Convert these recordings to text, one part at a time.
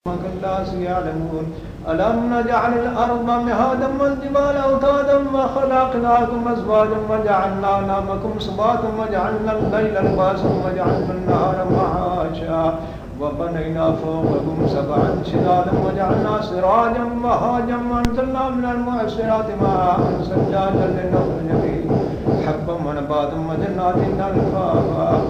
الناس يعلمون ألم نجعل الأرض مهادا والجبال أوتادا وخلقناكم أزواجا وجعلنا نومكم سباتا وجعلنا الليل لباسا وجعلنا النهار معاشا وبنينا فوقكم سبعا شدادا وجعلنا سراجا وهاجا وأنزلنا من المعصرات ماء ثجاجا لنخرج به حبا ونباتا وجنات ألفافا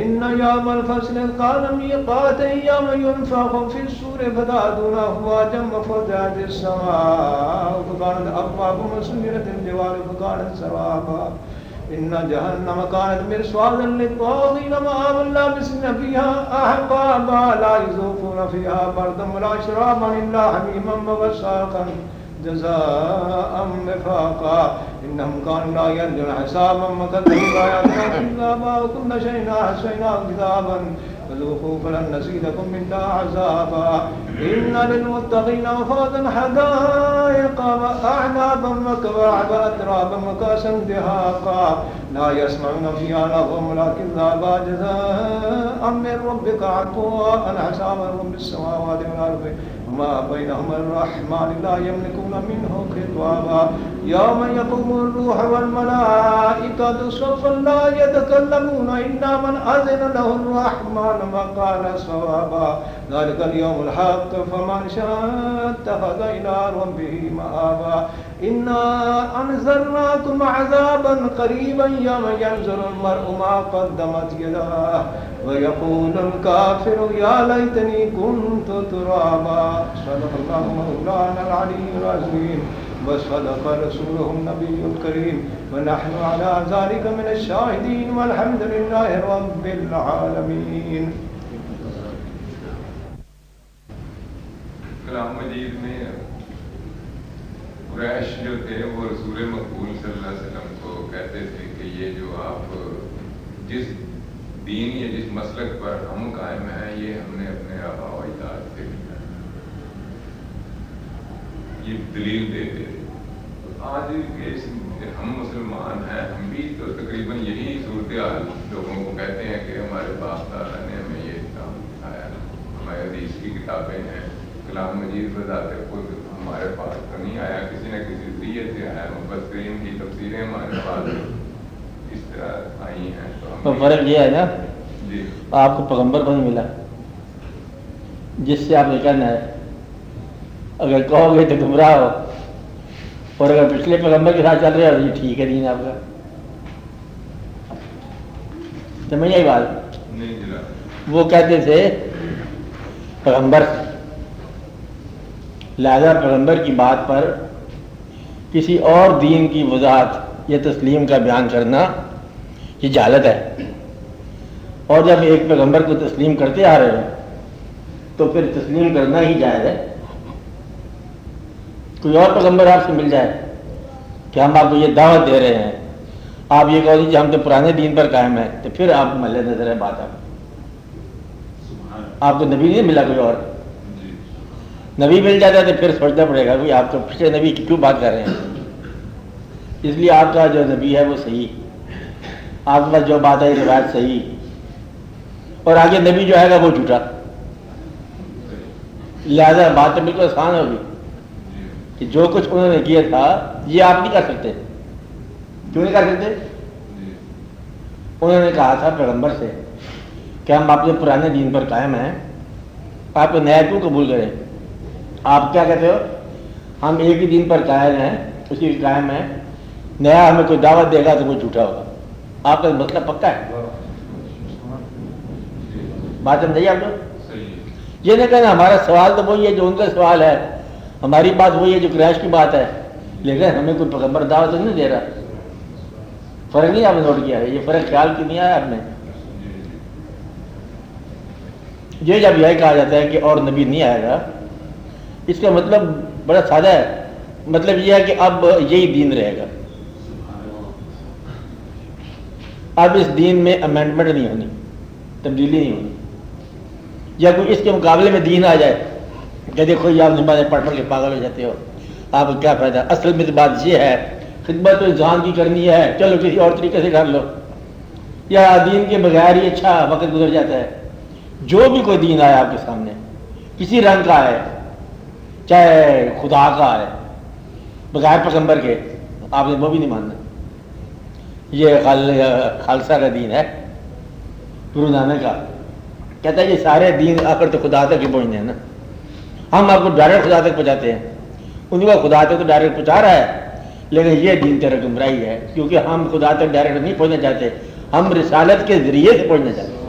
إن يوم الفصل كان ميقاتا يوم ينفخ في الصور فتأتون أفواجا وفتحت السماء فكانت أبوابا وسيرت الجبال فكانت سرابا إن جهنم كانت مرصادا للطاغين مآبا لابسين فيها أحقابا لا يذوقون فيها بردا ولا شرابا إلا حميما وغساقا جزاء وفاقا إنهم كانوا لا يرجون حسابا وكذبوا بآياتنا كذابا وكل شيء أحصيناه كتابا فذوقوا فلن نزيدكم إلا عذابا إن للمتقين مفازا حدائق وأعنابا وكواعب أترابا وكأسا دهاقا لا يسمعون فيها لغوا ولا كذابا جزاء من ربك عطاء حسابا رب السماوات والأرض وما بينهما الرحمن لا يملكون منه خطابا يوم يقوم الروح والملائكة صفا لا يتكلمون إلا من أذن له الرحمن وقال صوابا ذلك اليوم الحق فمن شاء اتخذ إلى ربه مآبا إنا أنذرناكم عذابا قريبا يوم ينظر المرء ما قدمت يداه ويقول الكافر يا ليتني كنت ترابا صدق الله مولانا العلي العظيم وصدق رسوله النبي الكريم ونحن على ذلك من الشاهدين والحمد لله رب العالمين. کلام مجید میں قریش جو تھے وہ رسول مقبول صلی اللہ علیہ وسلم کو کہتے تھے کہ یہ جو آپ جس دین یا جس مسلک پر ہم قائم ہیں یہ ہم نے اپنے آباء و اجداد سے لیا، یہ دلیل دیتے تھے. آج کے ہم مسلمان ہیں، ہم بھی تو تقریباً یہی صورتحال لوگوں کو کہتے ہیں کہ ہمارے باپ دادا نے ہمیں یہ کام سکھایا، ہمارے حدیث کی کتابیں ہیں، کلام مجید بذات خود ہمارے پاس تو نہیں آیا، کسی نہ کسی ذریعے سے آیا، مفسرین کی تفسیریں ہمارے پاس اس طرح آئی ہیں. تو فرق یہ ہے نا، جی آپ کو پیغمبر کو نہیں ملا جس سے آپ نے کہنا ہے. اگر کہو گے تو گمراہ ہو، اور اگر پچھلے پیغمبر کے ساتھ چل رہے ہو تو یہ ٹھیک ہے دین آپ کا. سمجھ آئی بات؟ نہیں جلا وہ کہتے تھے پیغمبر، لہذا پیغمبر کی بات پر کسی اور دین کی وضاحت یا تسلیم کا بیان کرنا یہ جہالت ہے. اور جب ایک پیغمبر کو تسلیم کرتے آ رہے ہیں تو پھر تسلیم کرنا ہی جائز ہے. کوئی اور پیغمبر آپ سے مل جائے کہ ہم آپ کو یہ دعوت دے رہے ہیں، آپ یہ کہو کہ ہم تو پرانے دین پر قائم ہیں، تو پھر آپ مد نظر ہے بات. آپ کو نبی نہیں ملا کوئی اور، نبی مل جاتا ہے تو پھر سوچنا پڑے گا کہ آپ تو پچھلے نبی کی کیوں بات کر رہے ہیں. اس لیے آپ کا جو نبی ہے وہ صحیح، آپ کے پاس جو بات ہے روایت صحیح، اور آگے نبی جو آئے گا وہ جھوٹا. لہذا بات تو بالکل آسان ہوگی کہ جو کچھ انہوں نے کیا تھا یہ آپ نہیں کر سکتے. کیوں نہیں کر سکتے؟ انہوں نے کہا تھا پیغمبر سے کہ ہم اپنے پرانے دین پر قائم ہیں، آپ کو نیا کیوں قبول کریں؟ آپ کیا کہتے ہو؟ ہم ایک ہی دین پر قائم ہیں، اسی قائم ہیں، نیا ہمیں کوئی دعوت دے گا تو وہ جھوٹا ہوگا. آپ کا مطلب پکا ہے؟ بات سمجھائیے آپ لوگ. یہ نہیں کہنا ہمارا سوال تو وہی ہے جو ان کا سوال ہے، ہماری بات وہی ہے جو قریش کی بات ہے، لیکن ہمیں کوئی پیغمبر دعوت نہیں دے رہا. فرق نہیں آپ نے نوٹ کیا ہے؟ یہ فرق خیال کی نہیں آیا آپ نے؟ یہ جب یہ کہا جاتا ہے کہ اور نبی نہیں آئے گا، اس کا مطلب بڑا سادہ ہے. مطلب یہ ہے کہ اب یہی دین رہے گا، اب اس دین میں امینڈمنٹ نہیں ہونی، تبدیلی نہیں ہونی. یا کوئی اس کے مقابلے میں دین آ جائے کہ دیکھو یہ آپ نمازیں پڑھ پڑھ کے پاگل ہو جاتے ہو، آپ کو کیا فائدہ. اصل میں تو بات یہ ہے خدمت تو انسان کی کرنی ہے، چلو کسی اور طریقے سے کر لو، یا دین کے بغیر ہی اچھا وقت گزر جاتا ہے. جو بھی کوئی دین آیا آپ کے سامنے کسی رنگ کا ہے، چاہے خدا کا ہے، بغیر پیغمبر کے، آپ نے وہ بھی نہیں ماننا۔ یہ خالصہ کا دین ہے گرو نانک کا، کہتا ہے یہ سارے دین آخر تو خدا تک ہی پہنچنے ہیں نا، ہم آپ کو ڈائریکٹ خدا تک پہنچاتے ہیں، ان کو خدا تک تو ڈائریکٹ پہنچا رہا ہے، لیکن یہ دین تیرا گمراہی ہے، کیونکہ ہم خدا تک ڈائریکٹ نہیں پہنچنا چاہتے، ہم رسالت کے ذریعے سے پہنچنا چاہتے ہیں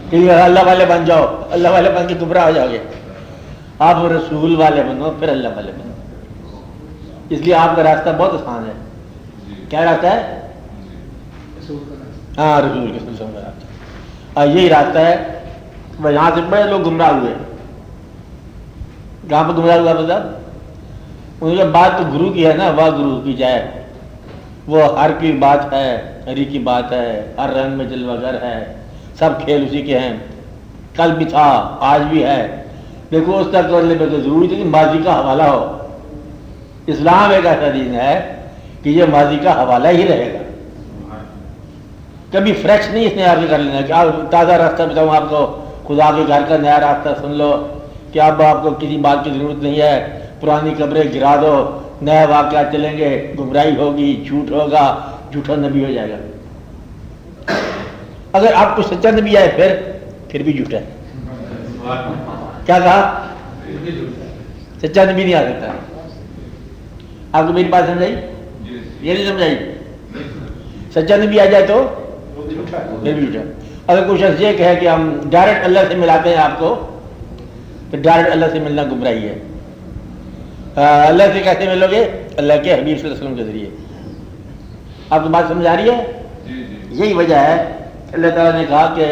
کہ اللہ والے بن جاؤ، اللہ والے بن کے گمراہ ہو جاؤ گے، آپ رسول والے بنو پھر اللہ والے بنو۔ اس لیے آپ کا راستہ بہت آسان ہے۔ کیا راستہ ہے؟ ہاں، رسول کے کا راستہ، اور یہی راستہ ہے۔ یہاں سے بڑے لوگ گمراہ ہوئے، کہاں پہ گمراہ ہوا مطلب ان کے بات تو گرو کی ہے نا، واہ گرو کی جائے، وہ ہر کی بات ہے، ہری کی بات ہے، ہر رنگ میں جلوہ گر ہے، سب کھیل اسی کے ہیں، کل بھی تھا آج بھی ہے۔ دیکھو اس تک کرنے پہ تو ضروری تھی کہ ماضی کا حوالہ ہو۔ اسلام ایک ایسا دین ہے کہ یہ ماضی کا حوالہ ہی رہے گا، کبھی فریش نہیں اس نے آپ کر لینا کہ آپ تازہ راستہ بتاؤں آپ کو، خدا کے گھر کا نیا راستہ سن لو کہ اب آپ کو کسی بات کی ضرورت نہیں ہے، پرانی قبریں گرا دو، نئے واقعات چلیں گے، گمراہی ہوگی، جھوٹ ہوگا، جھوٹا نبی ہو جائے گا۔ اگر آپ کو سچا نبی آئے پھر بھی جھوٹا ہے۔ کیا کہا؟ سچا نبی نہیں آ سکتا۔ آپ کو میری بات سمجھائی؟ یہ نہیں سمجھائی؟ سچا نبی آ جائے تو پھر بھی جھوٹا۔ اگر کوئی شخص یہ کہے کہ ہم ڈائریکٹ اللہ سے ملاتے ہیں آپ کو، تو ڈائریکٹ اللہ سے ملنا گمراہی ہے۔ اللہ سے کیسے ملو گے؟ اللہ کے حبیب صلی اللہ علیہ وسلم کے ذریعے۔ آپ کو بات سمجھ آ رہی ہے؟ یہی وجہ ہے اللہ تعالیٰ نے کہا کہ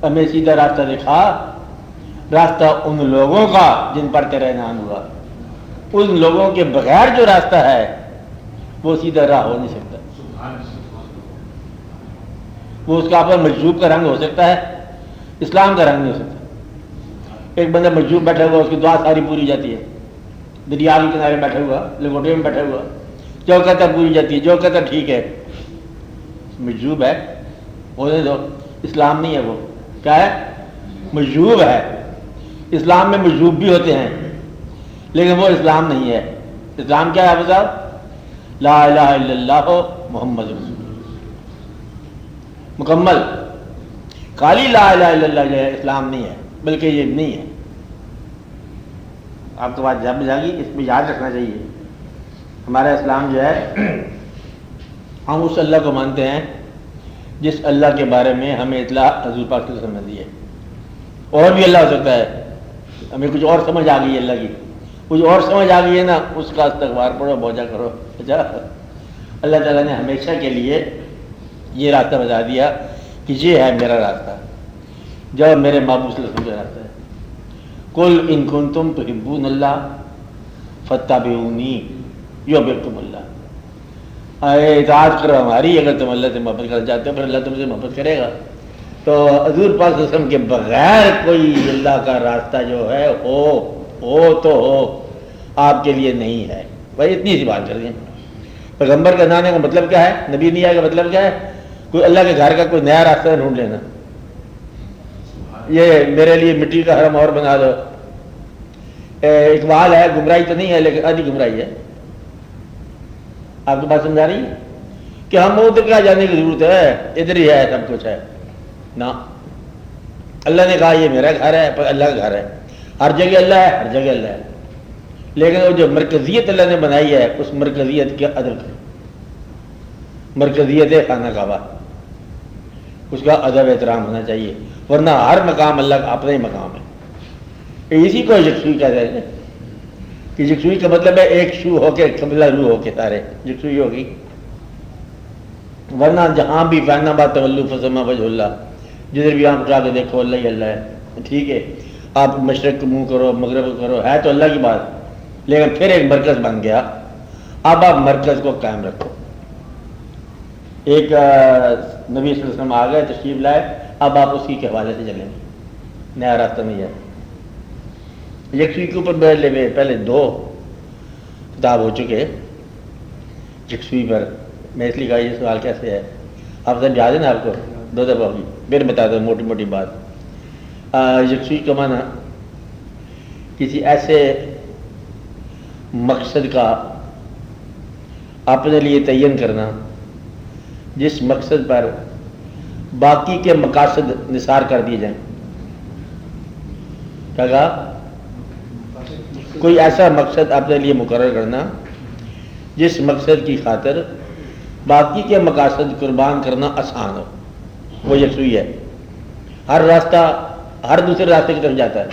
ہمیں سیدھا راستہ دکھا، راستہ ان لوگوں کا جن پر تیرا انعام ہوا۔ ان لوگوں کے بغیر جو راستہ ہے وہ سیدھا راہ ہو نہیں سکتا، وہ اس کا اپنا مجذوب کا رنگ ہو سکتا ہے، اسلام کا رنگ نہیں ہو سکتا۔ ایک بندہ مجذوب بیٹھا ہوا، اس کی دعا ساری پوری جاتی ہے، دریا کے کنارے بیٹھا ہوا، لنگوٹے میں بیٹھا ہوا، جو کہتا پوری جاتی ہے، جو کہتا ٹھیک ہے، مجذوب ہے، ہونے دو۔ اسلام نہیں ہے، وہ کیا ہے؟ مجذوب ہے۔ اسلام میں مجذوب بھی ہوتے ہیں لیکن وہ اسلام نہیں ہے۔ اسلام کیا ہے صاحب؟ لا الہ الا اللہ محمد رسول اللہ، مکمل۔ خالی لا الہ الا اللہ جو ہے اسلام نہیں ہے، بلکہ یہ نہیں ہے۔ آپ کو بات جب جائے گی، اس میں یاد رکھنا چاہیے، ہمارا اسلام جو ہے ہم اس اللہ کو مانتے ہیں جس اللہ کے بارے میں ہمیں اطلاع حضور پاک صلی اللہ علیہ وسلم نے دی ہے۔ اور بھی اللہ ہو سکتا ہے، ہمیں کچھ اور سمجھ آ گئی ہے، اللہ کی کچھ اور سمجھ آ گئی ہے نا، اس کا استغفار پڑھو، بوجھا کرو۔ اچھا، اللہ تعالیٰ نے ہمیشہ کے لیے یہ راستہ بتا دیا کہ یہ ہے میرا راستہ، جو میرے محبوب صلی اللہ علیہ وسلم کا راستہ ہے۔ قل ان کنتم تحبون اللہ فاتبعونی یحببکم اللہ، اطاعت کرو ہماری، اگر تم اللہ سے محبت کرنا چاہتے ہو پھر اللہ تم سے محبت کرے گا۔ تو حضور پاک صلی اللہ علیہ وسلم کے بغیر کوئی اللہ کا راستہ جو ہے ہو تو ہو، آپ کے لیے نہیں ہے۔ بھائی اتنی سی بات کر دیں۔ پیغمبر کا نانے کا مطلب کیا ہے؟ نبی نہیں آئے کا مطلب کیا ہے؟ کوئی اللہ کے گھر کا کوئی نیا راستہ ڈھونڈ لینا، یہ میرے لیے مٹی کا حرم اور بنا دو۔ اقبال ہے، گمراہی تو نہیں ہے لیکن آدھی گمراہی ہے۔ آپ کی بات سمجھا رہی ہے کہ ہم ادھر کیا جانے کی ضرورت ہے، ادھر ہی ہے، سب کچھ ہے نا۔ اللہ نے کہا یہ میرا گھر ہے، پر اللہ کا گھر ہے، ہر جگہ اللہ ہے، ہر جگہ اللہ ہے، لیکن وہ جو مرکزیت اللہ نے بنائی ہے اس مرکزیت کے ادب کرو۔ مرکزیت خانہ کعبہ، اس کا ادب احترام ہونا چاہیے، ورنہ ہر مقام اللہ کا اپنا ہی مقام ہے۔ اسی کو یکسوئی کہتے ہیں کہ یکسوئی کا مطلب ہے ایک شو ہو کے قبلہ رو ہو کے سارے یکسوئی ہوگی، ورنہ جہاں بھی فین بات تولو فثم وجہ اللہ، جدھر بھی آپ جا کے دیکھو اللہ ہی اللہ ہے، ٹھیک ہے۔ آپ مشرق کو منہ کرو، مغرب کو کرو، ہے تو اللہ کی بات، لیکن پھر ایک مرکز بن گیا، اب آپ مرکز کو قائم رکھو۔ ایک نبی صلی اللہ علیہ وسلم آ گئے، تشریف لائے، اب آپ اسی کے حوالے سے چلیں گے، نیا راستہ نہیں ہے۔ یکسوئی کے اوپر پہلے 2 کتاب ہو چکے یکسوئی پر، میں اس لیے کہا یہ سوال کیسے ہے، آپ سب یاد ہے نا، آپ کو 2 دفعہ ہوگی، پھر بتا دو موٹی موٹی بات۔ یکسوئی کا معنی کسی ایسے مقصد کا اپنے لیے تعین کرنا جس مقصد پر باقی کے مقاصد نثار کر دیے جائیں. کیا کہا؟ کوئی ایسا مقصد اپنے لیے مقرر کرنا جس مقصد کی خاطر باقی کے مقاصد قربان کرنا آسان ہو. وہ یکسوئی ہے. ہر راستہ ہر دوسرے راستے کی طرف جاتا ہے.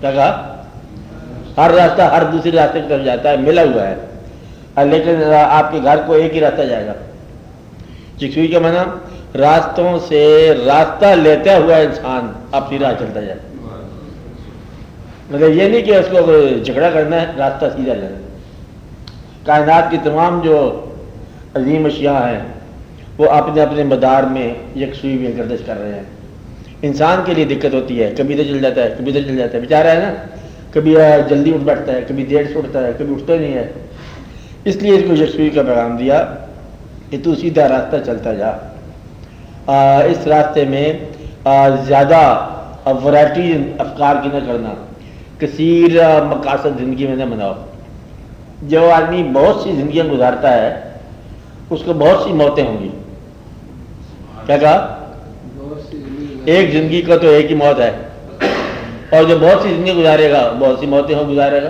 کیا کہا؟ ہر راستہ ہر دوسرے راستے کی طرف جاتا ہے، ملا ہوا ہے، لیکن آپ کے گھر کو ایک ہی راستہ جائے گا. یکسوئی کا معنی راستوں سے راستہ لیتا ہوا انسان اپنی راہ چلتا جائے. مطلب یہ نہیں کہ اس کو جھگڑا کرنا ہے، راستہ سیدھا جانا ہے. کائنات کی تمام جو عظیم اشیاء ہیں وہ اپنے اپنے مدار میں یکسوئی میں گردش کر رہے ہیں. انسان کے لیے دقت ہوتی ہے، کبھی ادھر چل جاتا ہے، کبھی ادھر چل جاتا ہے، بیچارہ ہے نا، کبھی جلدی اٹھ بیٹھتا ہے، کبھی دیر سے اٹھتا ہے، کبھی اٹھتا نہیں ہے. اس لیے اس کو یکسوئی کا پیغام دیا کہ تو سیدھا راستہ چلتا جا. اس راستے میں زیادہ ورائٹی افکار کی نہ کرنا، کثیر مقاصد زندگی میں نہ بناؤ. جو آدمی بہت سی زندگیاں گزارتا ہے اس کو بہت سی موتیں ہوں گی. کیا کہا؟ ایک زندگی کا تو ایک ہی موت ہے، اور جو بہت سی زندگی گزارے گا بہت سی موتیں گزارے گا.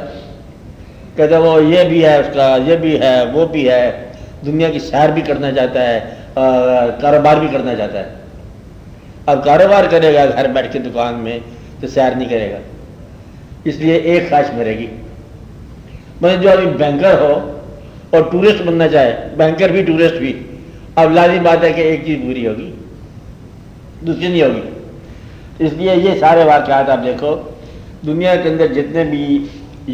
کہتا ہے وہ یہ بھی ہے، اس کا یہ بھی ہے، وہ بھی ہے، دنیا کی سیر بھی کرنا چاہتا ہے، کاروبار بھی کرنا چاہتا ہے. اب کاروبار کرے گا گھر بیٹھ کے دکان میں تو سیر نہیں کرے گا. اس لیے ایک خواہش مرے گی. مطلب جو آدمی بینکر ہو اور ٹورسٹ بننا چاہے، بینکر بھی ٹورسٹ بھی، اب لازمی بات ہے کہ ایک چیز پوری ہوگی، دوسری نہیں ہوگی. اس لیے یہ سارے واقعات آپ دیکھو، دنیا کے اندر جتنے بھی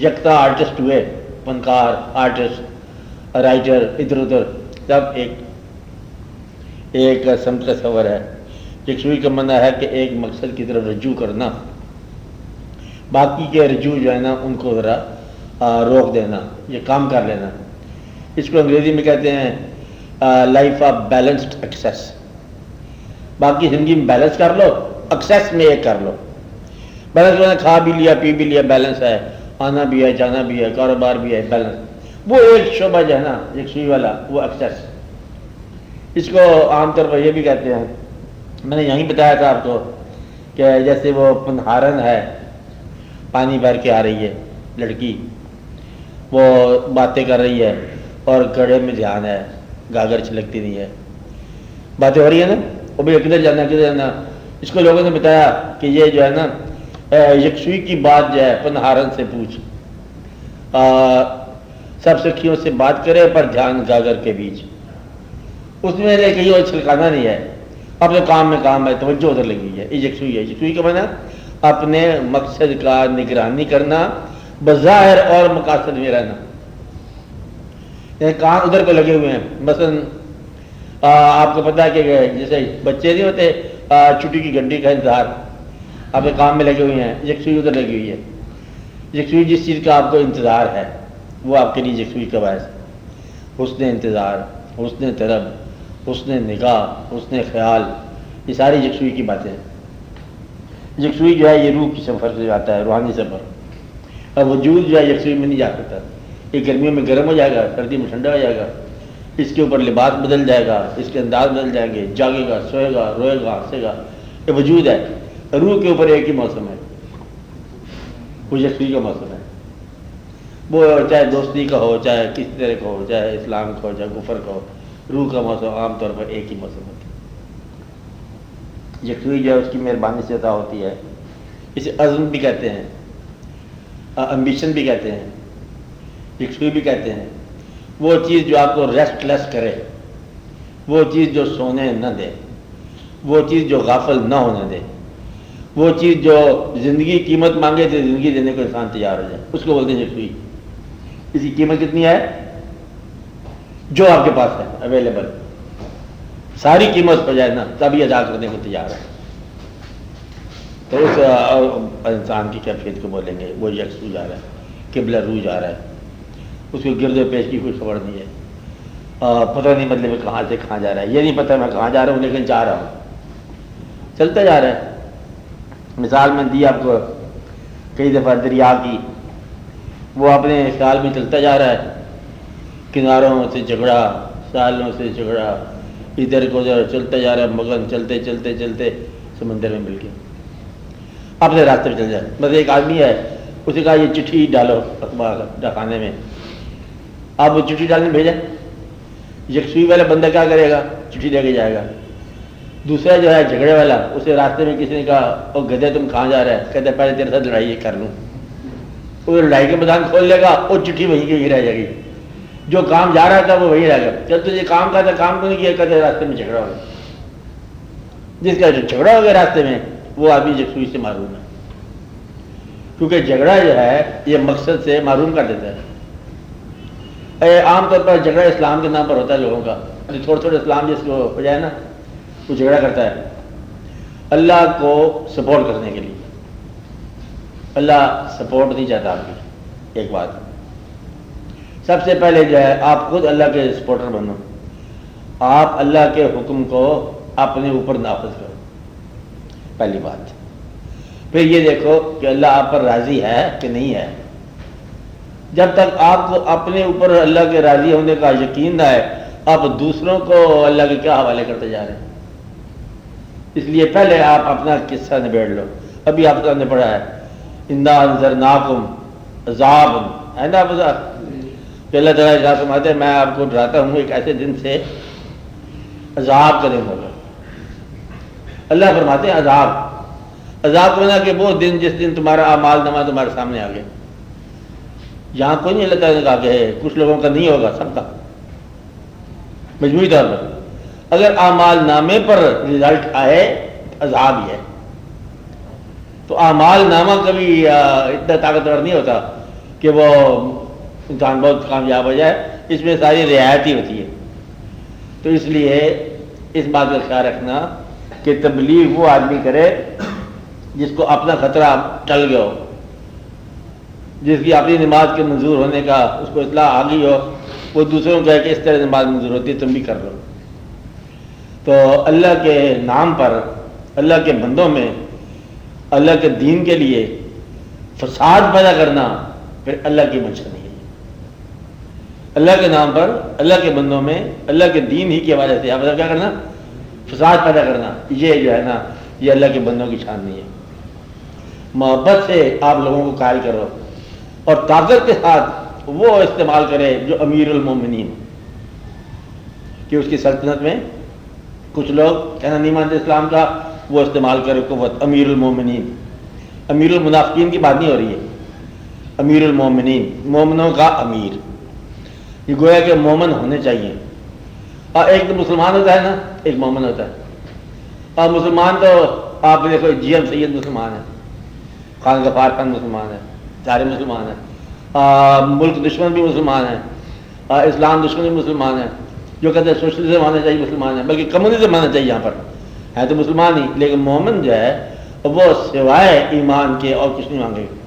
یکتا آرٹسٹ ہوئے، فنکار، آرٹسٹ، رائٹر، ادھر ادھر، سب ایک سمت تصور ہے. یکسوئی کا معنی ہے کہ ایک مقصد کی طرف رجوع کرنا، باقی کے رجوع جو ہے نا ان کو ذرا روک دینا، یہ کام کر لینا. اس کو انگریزی میں کہتے ہیں لائف آف بیلنسڈ ایکسیس. باقی زندگی میں بیلنس کر لو، ایکسیس میں ایک کر لو. بیلنس میں کھا بھی لیا، پی بھی لیا، بیلنس ہے، آنا بھی ہے، جانا بھی ہے، کاروبار بھی ہے، بیلنس. وہ ایک شعبہ جو ہے نا یکسوئی والا، وہ ایکسیس. اس کو عام طور پر یہ بھی کہتے ہیں، میں نے یہیں بتایا تھا آپ کو، کہ جیسے وہ پنہارن ہے، پانی بھر کے آ رہی ہے لڑکی، وہ باتیں کر رہی ہے اور گڑھے میں دھیان ہے، گاگر چھلکتی نہیں ہے. باتیں ہو رہی ہے نا، وہ بھی کدھر جانا کدھر جانا. اس کو لوگوں نے بتایا کہ یہ جو ہے نا یکسوئی کی بات جو ہے پنہارن سے پوچھ، سب سکھیوں سے بات کرے پر دھیان گاگر کے بیچ. اس میں نے کہیں اور چھلکانا نہیں ہے، اپنے کام میں کام ہے، توجہ ادھر لگی ہے. یہ یکسوئی ہے. یکسوئی کا معنی اپنے مقصد کا نگرانی کرنا، بظاہر اور مقاصد میں رہنا. کان ادھر کو لگے ہوئے ہیں. مثلا آپ کو پتا ہے کہ جیسے بچے نہیں ہوتے چھٹی کی گھنٹی کا انتظار، اپنے کام میں لگے ہوئے ہیں، یکسوئی ادھر لگی ہوئی ہے. یکسوئی جس چیز کا آپ کو انتظار ہے وہ آپ کے لیے یکسوئی کا باعث. حسن انتظار، حسن طلب، حسن نگاہ، حسن خیال، یہ ساری یکسوئی کی باتیں ہیں. یکسوئی جو ہے یہ روح کی سفر سے جاتا ہے، روحانی سفر. اب وجود جو ہے یکسوئی میں نہیں جا سکتا. یہ گرمیوں میں گرم ہو جائے گا، سردی میں ٹھنڈا ہو جائے گا، اس کے اوپر لباس بدل جائے گا، اس کے انداز بدل جائیں گے، جاگے گا، سوئے گا، روئے گا، ہنسے گا. یہ وجود ہے. روح کے اوپر ایک ہی موسم ہے، وہ یکسوئی کا موسم ہے. وہ چاہے دوستی کا ہو، چاہے کسی طرح کا ہو، چاہے اسلام کا ہو، چاہے کفر کا ہو، روح کا موسم عام طور پر ایک ہی موسم ہوتا ہے. یکسوئی جو ہے اس کی مہربانی سے عطا ہوتی ہے. اسے عزم بھی کہتے ہیں، امبیشن بھی کہتے ہیں، یکسوئی بھی کہتے ہیں. وہ چیز جو آپ کو ریسٹ لیس کرے، وہ چیز جو سونے نہ دے، وہ چیز جو غافل نہ ہونے دے، وہ چیز جو زندگی قیمت مانگے تو زندگی دینے کو انسان تیار ہو جائے، اس کو بولتے ہیں یکسوئی. اس کی قیمت کتنی ہے؟ جو آپ کے پاس ہے اویلیبل، ساری قیمت ہو جائے نا تبھی ادا کرنے کو تیار ہے. تو اس انسان کی کیفیت کو بولیں گے وہ یکسو جا رہا ہے، قبلہ رو جا رہا ہے. اس کو گرد و پیش کی کوئی خبر نہیں ہے. پتہ نہیں مطلب میں کہاں سے کہاں جا رہا ہے، یہ نہیں پتہ میں کہاں جا رہا ہوں، لیکن جا رہا ہوں، چلتا جا رہا ہے. مثال میں دی آپ کو، کئی دفعہ دریا کی، وہ اپنے خیال میں چلتا جا رہا ہے، کناروں سے جھگڑا، سالوں سے جھگڑا، ادھر کو ادھر چلتا جا رہا ہے، مگن چلتے چلتے چلتے سمندر میں مل گیا، اپنے راستے پہ چل جائے۔ بس ایک آدمی ہے، اسے کہا یہ چٹھی ڈالو اخبار ڈاکخانے میں، آپ وہ چٹھی ڈالنے بھیجیں، یکسوئی والا بندہ کیا کرے گا؟ چٹھی لے کے جائے گا۔ دوسرا جو ہے جھگڑے والا، اسے راستے میں کسی نے کہا او گدھے تم کہاں جا رہے ہیں؟ کہتے پہلے تیرے ساتھ لڑائی کر لوں، وہ لڑائی کے میدان کھول لے گا، وہ چٹھی وہیں کی وہیں رہ جائے گی، جو کام جا رہا تھا وہ وہی رہ گیا۔ جب تجھے کام کا تھا کام کو نہیں کیا، کہتے راستے میں جھگڑا ہو گیا، جس کا جو جھگڑا ہو گیا راستے میں وہ آدمی یکسوئی سے محروم ہے، کیونکہ جھگڑا جو ہے یہ مقصد سے محروم کر دیتا ہے۔ عام طور پر جھگڑا اسلام کے نام پر ہوتا ہے لوگوں کا، تھوڑا تھوڑا اسلام جس کو ہو جائے نا وہ جھگڑا کرتا ہے اللہ کو سپورٹ کرنے کے لیے۔ اللہ سپورٹ نہیں چاہتا آپ کی۔ ایک بات سب سے پہلے جو ہے آپ خود اللہ کے سپورٹر بنو، آپ اللہ کے حکم کو اپنے اوپر نافذ کرو، پہلی بات۔ پھر یہ دیکھو کہ اللہ آپ پر راضی ہے کہ نہیں ہے۔ جب تک آپ کو اپنے اوپر اللہ کے راضی ہونے کا یقین نہ ہے، آپ دوسروں کو اللہ کے کیا حوالے کرتے جا رہے ہیں؟ اس لیے پہلے آپ اپنا قصہ نبیڑ لو۔ ابھی آپ نے پڑھا ہے انا انذرناکم عذاب، ہے نا کہ اللہ تعالیٰ ارشاد فرماتے ہیں میں آپ کو ڈراتا ہوں ایک ایسے دن سے عذاب کا دن ہوگا۔ اللہ فرماتے ہیں عذاب، عذاب ہونا کہ وہ دن جس دن تمہارا اعمال نامہ تمہارے سامنے آ گیا۔ یہاں کوئی نہیں اللہ تعالیٰ نے کہا کہ کچھ لوگوں کا نہیں ہوگا، سب کا مجموعی طور پر۔ اگر اعمال نامے پر رزلٹ آئے عذاب ہی ہے، تو اعمال نامہ کبھی اتنا طاقتور نہیں ہوتا کہ وہ انسان بہت کامیاب ہو جائے، اس میں ساری رعایت ہی ہوتی ہے۔ تو اس لیے اس بات کا خیال رکھنا کہ تبلیغ وہ آدمی کرے جس کو اپنا خطرہ ٹل گیا ہو، جس کی اپنی نماز کے منظور ہونے کا اس کو اطلاع آ گئی ہو، وہ دوسروں کو کہے کہ اس طرح نماز منظور ہوتی ہے، تم بھی کر لو۔ تو اللہ کے نام پر اللہ کے بندوں میں اللہ کے دین کے لیے فساد پیدا کرنا پھر اللہ کی منشا نہیں ہے۔ اللہ کے نام پر اللہ کے بندوں میں اللہ کے دین ہی کی وجہ سے آپ کیا کرنا؟ فساد پیدا کرنا، یہ جو ہے نا یہ اللہ کے بندوں کی شان نہیں ہے۔ محبت سے آپ لوگوں کو قائل کرو اور طاقت کے ساتھ وہ استعمال کرے جو امیر المومنین، کہ اس کی سلطنت میں کچھ لوگ کہنا نہیں مانتے اسلام کا، وہ استعمال کرے قوت۔ امیر المومنین، امیر المنافقین کی بات نہیں ہو رہی ہے، امیر المومنین مومنوں کا امیر۔ یہ گویا کہ مومن ہونے چاہیے، اور ایک تو مسلمان ہوتا ہے نا، ایک مومن ہوتا ہے۔ اور مسلمان تو آپ دیکھو جی ایم سید مسلمان ہے، خان غفار خان مسلمان ہے، سارے مسلمان ہیں، ملک دشمن بھی مسلمان ہیں، اسلام دشمن بھی مسلمان ہیں، جو کہتے ہیں سوشلزم آنا چاہیے مسلمان ہیں، بلکہ کمیونزم آنا چاہیے، یہاں پر ہے تو مسلمان ہی، لیکن مومن جو ہے وہ سوائے ایمان کے اور کچھ نہیں مانگے گا۔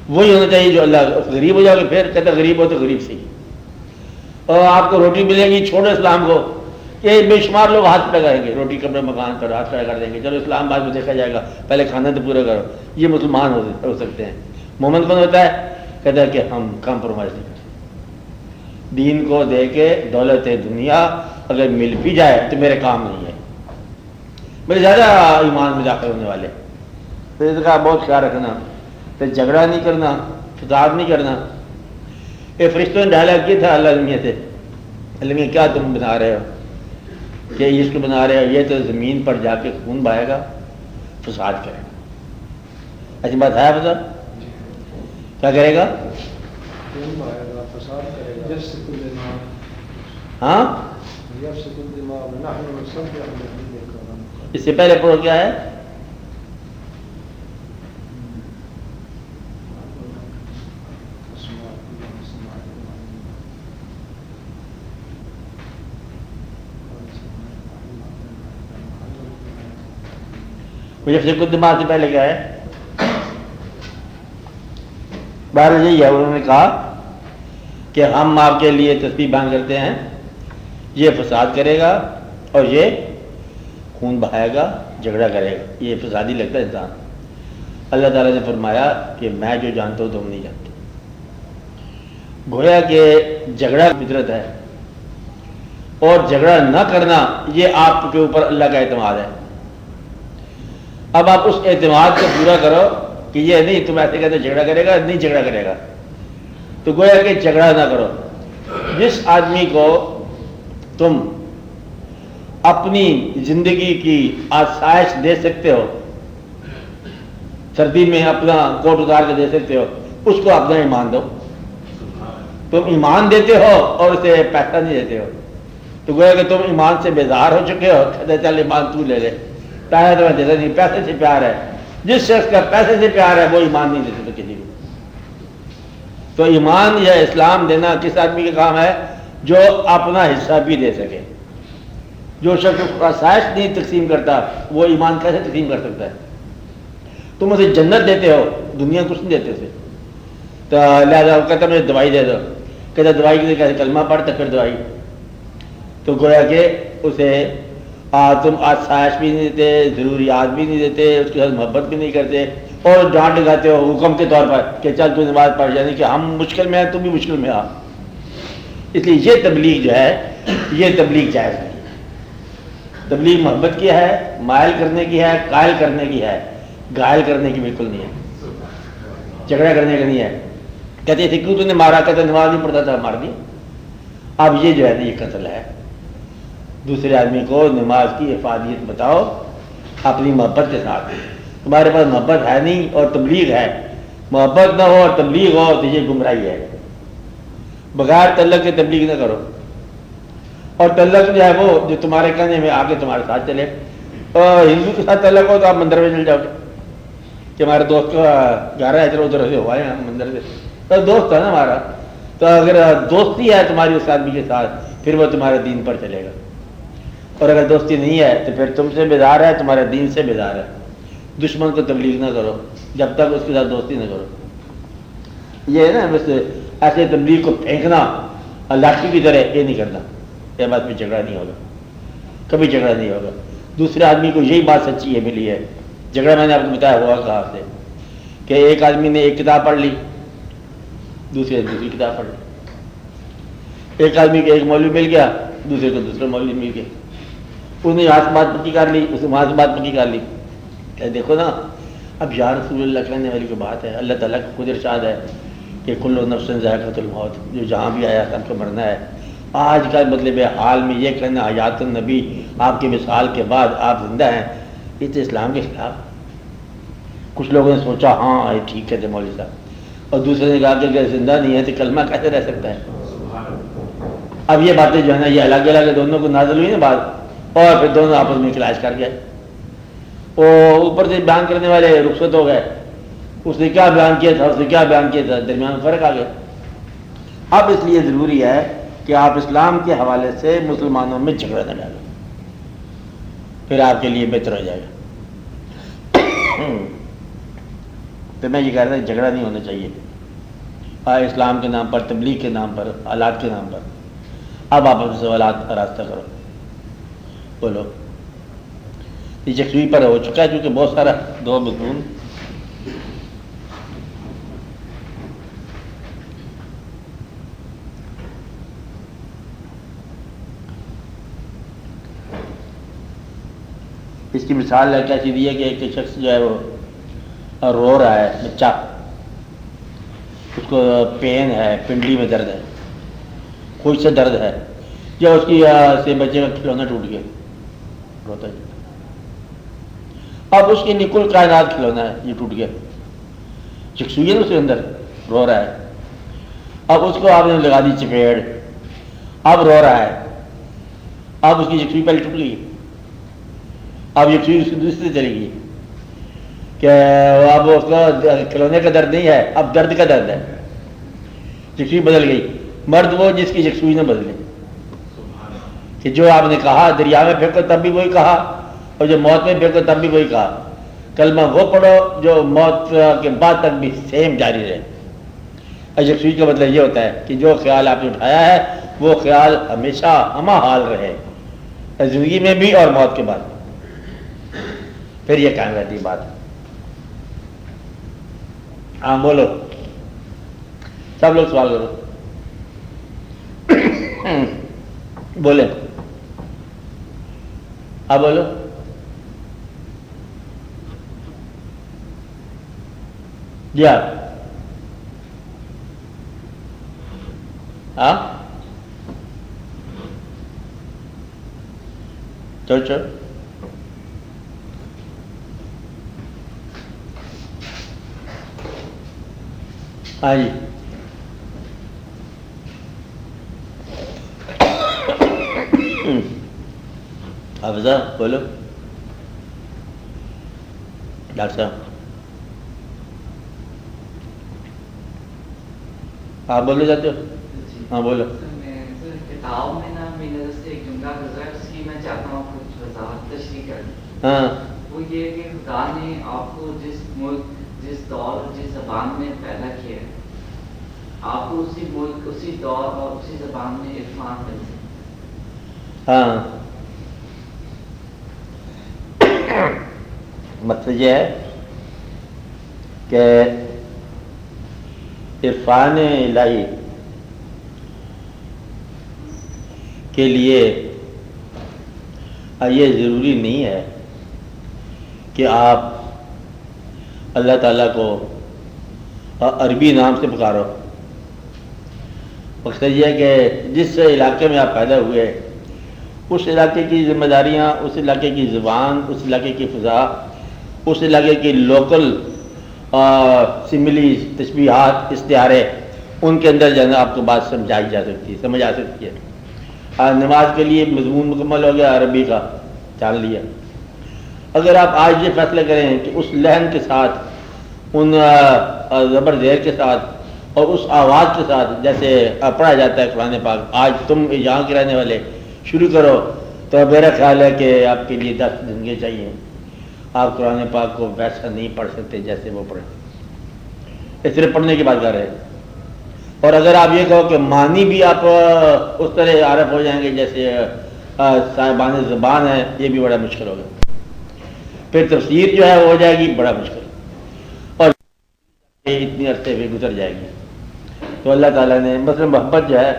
وہی ہونا چاہیے جو اللہ، غریب ہو جاؤ گے پھر کہتے غریب ہو تو غریب سی، اور آپ کو روٹی ملے گی، چھوڑو اسلام کو، یہ بے شمار لوگ ہاتھ پہ کریں گے، روٹی کپڑے مکان پر ہاتھ پہ کر دیں گے، چلو اسلام بعد میں دیکھا جائے گا، پہلے کھانا تو پورا کرو۔ یہ مسلمان ہو سکتے ہیں۔ مومن کون ہوتا ہے؟ کہتا ہے کہ ہم کمپرومائز نہیں کرتے، دین کو دے کے دولت دنیا اگر مل بھی جائے تو میرے کام نہیں ہے، میرے زیادہ ایمان میں داخل ہونے والے۔ تو اس کا بہت خیال رکھنا، تو جھگڑا نہیں کرنا، فساد نہیں کرنا۔ یہ فرشتوں نے ڈائلاگ کیا تھا اللہ میاں سے، اللہ میاں کیا تم بنا رہے ہو کہ عشق بنا رہے ہو، یہ تو زمین پر جا کے خون بہائے گا، فساد کرے گا۔ ایسی بات ہے بتا کیا کرے گا؟ ہاں اس سے پہلے پڑھو کیا ہے؟ مجھے سے کچھ دماغ سے پہلے کیا ہے؟ بہرحال یہی ہے، انہوں نے کہا کہ ہم آپ کے لیے تسبیح بیان کرتے ہیں، یہ فساد کرے گا اور یہ خون بہائے گا، جھگڑا کرے گا، یہ فسادی لگتا ہے انسان۔ اللہ تعالیٰ نے فرمایا کہ میں جو جانتا ہوں تم نہیں جانتے. گویا کہ جھگڑا فطرت ہے، اور جھگڑا نہ کرنا یہ آپ کے اوپر اللہ کا اعتماد ہے. اب آپ اس اعتماد کو پورا کرو کہ یہ نہیں تم ایسے کہتے جھگڑا کرے گا، نہیں جھگڑا کرے گا، تو گویا کہ جھگڑا نہ کرو. جس آدمی کو تم اپنی زندگی کی آسائش دے سکتے ہو، سردی میں اپنا کوٹ اتار کے دے سکتے ہو، اس کو اپنا ایمان دو. تم ایمان دیتے ہو اور اسے پیسہ نہیں دیتے ہو، تو گویا کہ تم ایمان سے بیزار ہو چکے ہو. کہتے چل ایمان تو لے لے، پیسہ تمہیں دیتا نہیں. پیسے سے پیار ہے، جس شخص کا پیسے سے پیار ہے وہ ایمان نہیں دیتے تو کسی کو. تو ایمان یا اسلام دینا کس آدمی کا کام ہے؟ جو اپنا حصہ بھی دے سکے. جو شخص آسائش نہیں تقسیم کرتا وہ ایمان کیسے تقسیم کر سکتا ہے؟ تم اسے جنت دیتے ہو، دنیا کچھ نہیں دیتے اسے. تو لہٰذا کہتا مجھے دوائی دے دو، کہتا دوائی کے لیے کہتے کلمہ پڑھتا پھر دوائی. تو گویا کہ اسے تم آسائش بھی نہیں دیتے، ضروریات بھی نہیں دیتے، اس کے ساتھ محبت بھی نہیں کرتے، اور ڈانٹ لگاتے ہو حکم کے طور پر کہ چل تو نماز پڑھ. یعنی کہ ہم مشکل میں ہیں تم بھی مشکل میں آ. اس لیے یہ تبلیغ جو ہے یہ تبلیغ جائز نہیں. تبلیغ محبت کی ہے، مائل کرنے کی ہے، قائل کرنے کی ہے، گائل کرنے کی بالکل نہیں ہے، جھگڑا کرنے کا نہیں ہے. کہتے تھے کیوں تو نے مارا؟ کہتے نماز نہیں پڑھتا تھا مار دی. اب یہ جو ہے نا یہ قتل ہے. دوسرے آدمی کو نماز کی افادیت بتاؤ اپنی محبت کے ساتھ. تمہارے پاس محبت ہے نہیں اور تبلیغ ہے، محبت نہ ہو اور تبلیغ ہو تو یہ گمراہی ہے. بغیر تعلق کے تبلیغ نہ کرو. اور تعلق جو ہے وہ جو تمہارے کہنے میں آگے تمہارے ساتھ چلے. اور ہندو کے ساتھ تعلق ہو تو آپ مندر میں چل جاؤ گے کہ ہمارے دوست کا گھر ہے، ادھر ادھر سے ہوا ہے مندر سے، تو دوست ہے نا ہمارا. تو اگر دوستی ہے تمہاری اس آدمی کے ساتھ پھر وہ تمہارے دین پر چلے گا. اور اگر دوستی نہیں ہے تو پھر تم سے بیزار ہے، تمہارے دین سے بیزار ہے. دشمن کو تبلیغ نہ کرو جب تک اس کے ساتھ دوستی نہ کرو. یہ ہے نا بس ایسے تبلیغ کو پھینکنا لاٹھی کی طرح، یہ نہیں کرنا. یہ بات میں جھگڑا نہیں ہوگا، کبھی جھگڑا نہیں ہوگا. دوسرے آدمی کو یہی بات سچی ہے ملی ہے. جھگڑا میں نے آپ کو بتایا ہوا کہاں سے کہ ایک آدمی نے ایک کتاب پڑھ لی، دوسرے نے دوسری کتاب پڑھ لی. ایک آدمی کو ایک مولوی مل گیا، دوسرے کو دوسرا مولوی مل گیا. اس نے یہاں سے بات پکی کر لی، اس نے وہاں سے بات پکی کر لی. کہ دیکھو نا اب یا رسول اللہ کہنے والی کوئی بات ہے. اللہ تعالیٰ کا خود ارشاد ہے کہ کل نفس ذائقۃ الموت، جو جہاں بھی آیا سب کو مرنا ہے. آج کا مطلب حال میں یہ کہنا حیات النبی آپ کی مثال کے بعد آپ زندہ ہیں، یہ تو اسلام کے خلاف. کچھ لوگوں نے سوچا ہاں یہ ٹھیک ہے مولوی صاحب، اور دوسرے نے کہا کہ اگر زندہ نہیں ہے تو کلمہ کیسے رہ سکتا ہے. اب یہ باتیں جو ہے نا یہ الگ الگ دونوں کو نازل ہوئی نا بات، اور پھر دونوں آپس میں کلاش کر گئے. وہ اوپر سے بیان کرنے والے رخصت ہو گئے، اس نے کیا بیان کیا تھا اس نے کیا بیان کیا تھا، درمیان میں فرق آ گیا. اب اس لیے ضروری ہے کہ آپ اسلام کے حوالے سے مسلمانوں میں جھگڑا نہ ڈالیں، پھر آپ کے لیے بہتر ہو جائے گا. تو میں یہ کہہ رہا تھا جھگڑا نہیں ہونا چاہیے اسلام کے نام پر، تبلیغ کے نام پر، حالات کے نام پر. اب آپ اپنے سوالات راستہ کرو، بولو. یہ یکسوئی پر ہو چکا ہے کیونکہ بہت سارا دو مضمون اس کی مثال ہے کیسی دی ہے کہ ایک شخص جو ہے وہ رو رہا ہے، بچہ، اس کو پین ہے، پنڈلی میں درد ہے، کوئی سے درد ہے، یا اس کی سے بچے کا کھلونا ٹوٹ گیا، روتا ہے. اب اس کے لیے کل کائنات کھلونا ہے، یہ ٹوٹ گیا، یکسوئی ہے اس کے اندر، رو رہا ہے. اب اس کو آپ نے لگا دی چپیڑ، اب رو رہا ہے. اب اس کی یکسوئی پہلے ٹوٹ گئی، اب یکسوئی اس کی دوسری چلی گئی کہ اب اس کا کھلونے کا درد نہیں ہے، اب درد کا درد ہے. یکسوئی بدل گئی. مرد وہ جس کی یکسوئی نہ بدلے، کہ جو آپ نے کہا دریا میں پھینکو تب بھی وہی کہا، اور جو موت میں پھینکو تب بھی وہی کہا. کلمہ وہ پڑھو جو موت کے بعد تک بھی سیم جاری رہے. یکسوئی کا مطلب یہ ہوتا ہے کہ جو خیال آپ نے اٹھایا ہے وہ خیال ہمیشہ ہمہ حال رہے، زندگی میں بھی اور موت کے بعد، پھر یہ قائم رہتی بات. ہاں بولو، سب لوگ سوال کرو، بولے، ہاں بولو، جی ہاں چل ہاں جی حافظہ بولو، ڈاکٹر صاحب آپ بولنے جاتے ہو؟ ہاں بولو۔ کتاب میں نا میری نظر سے ایک جملہ گزرا ہے، اس کی میں چاہتا ہوں کچھ وضاحت تشریح کریں۔ ہاں وہ یہ کہ خدا نے آپ کو جس ملک، جس دور، جس زبان میں پیدا کیا ہے، آپ کو اسی ملک، اسی دور اور اسی زبان میں عرفان مل سکتا ہے۔ ہاں، مطلب یہ ہے کہ عرفان الہی کے لیے یہ ضروری نہیں ہے کہ آپ اللہ تعالیٰ کو عربی نام سے پکارو۔ مقصد یہ ہے کہ جس علاقے میں آپ پیدا ہوئے، اس علاقے کی ذمہ داریاں، اس علاقے کی زبان، اس علاقے کی فضا، اس علاقے کی لوکل سملیز، تشبیہات، استعارے، ان کے اندر جو ہے نا آپ کو بات سمجھائی جا سکتی ہے، سمجھ آ سکتی ہے۔ نماز کے لیے مضمون مکمل ہو گیا، عربی کا جان لیا۔ اگر آپ آج یہ فیصلہ کریں کہ اس لحن کے ساتھ، ان زبر زیر کے ساتھ اور اس آواز کے ساتھ جیسے پڑھا جاتا ہے قرآن پاک، آج تم یہاں کے رہنے والے شروع کرو، تو میرا خیال ہے کہ آپ کے لیے 10 دن چاہیے۔ آپ قرآن پاک کو ویسا نہیں پڑھ سکتے جیسے وہ پڑھیں، اس طرح پڑھنے کی بات کر رہے ہیں۔ اور اگر آپ یہ کہو کہ معنی بھی آپ اس طرح عارف ہو جائیں گے جیسے صاحبان زبان ہے، یہ بھی بڑا مشکل ہوگا۔ پھر تفسیر جو ہے وہ ہو جائے گی بڑا مشکل، اور اتنی عرصے بھی گزر جائے گی۔ تو اللہ تعالیٰ نے مثلا محبت جو ہے،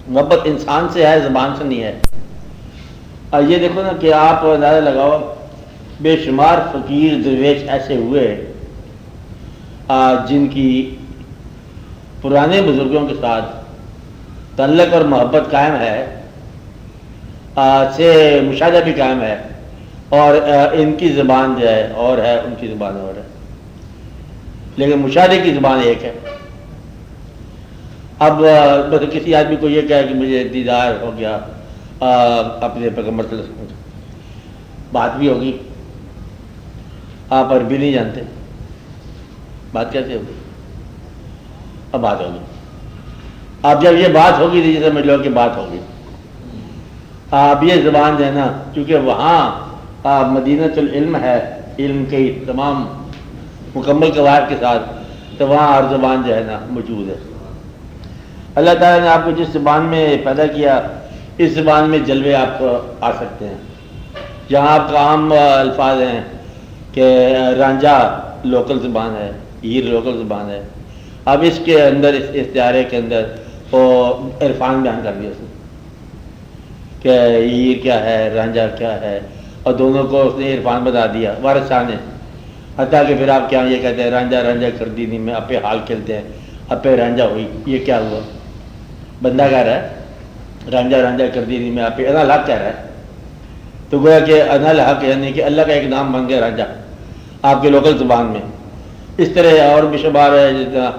محبت انسان سے ہے، زبان سے نہیں ہے۔ یہ دیکھو نا کہ آپ اندازہ لگاؤ، بے شمار فقیر درویش ایسے ہوئے جن کی پرانے بزرگوں کے ساتھ تعلق اور محبت قائم ہے، سے مشاہدہ بھی قائم ہے، اور ان کی زبان جو ہے اور ہے، ان کی زبان اور ہے، لیکن مشاہدے کی زبان ایک ہے۔ اب کسی آدمی کو یہ کہا کہ مجھے دیدار ہو گیا اپنے پیغمبر صلی اللہ علیہ وسلم، بات بھی ہوگی، آپ عربی نہیں جانتے، بات کیسے ہوگی؟ اب بات ہوگی۔ اب جب یہ بات ہوگی تو یہ سمجھ لو کہ بات ہوگی۔ اب یہ زبان جو ہے نا، چونکہ وہاں مدینۃ العلم ہے، علم کے تمام مکمل قواعد کے ساتھ، تو وہاں ہر زبان جو ہے نا موجود ہے۔ اللہ تعالیٰ نے آپ کو جس زبان میں پیدا کیا، اس زبان میں جلوے آپ کو آ سکتے ہیں۔ جہاں آپ کا عام الفاظ ہیں کہ رانجھا لوکل زبان ہے، ہیر لوکل زبان ہے، اب اس کے اندر، اس استعارے کے اندر وہ عرفان بیان کر دیا اس نے کہ ہیر کیا ہے، رانجھا کیا ہے، اور دونوں کو اس نے عرفان بتا دیا وارثاں نے۔ حتیٰ کہ پھر آپ کیا یہ کہتے ہیں رانجھا رانجھا کر دی نہیں میں اپے حال کھیلتے ہیں، اپے رانجھا ہوئی، یہ کیا ہوا؟ بندہ کہہ رہا ہے رانجھا رانجھا کر دی نہیں میں اپے، انا الحق کہہ رہا ہے، تو گویا کہ انا الحق یعنی کہ اللہ کا ایک نام بن گیا رانجھا آپ کے لوکل زبان میں۔ اس طرح اور بھی شمار ہے، جتنا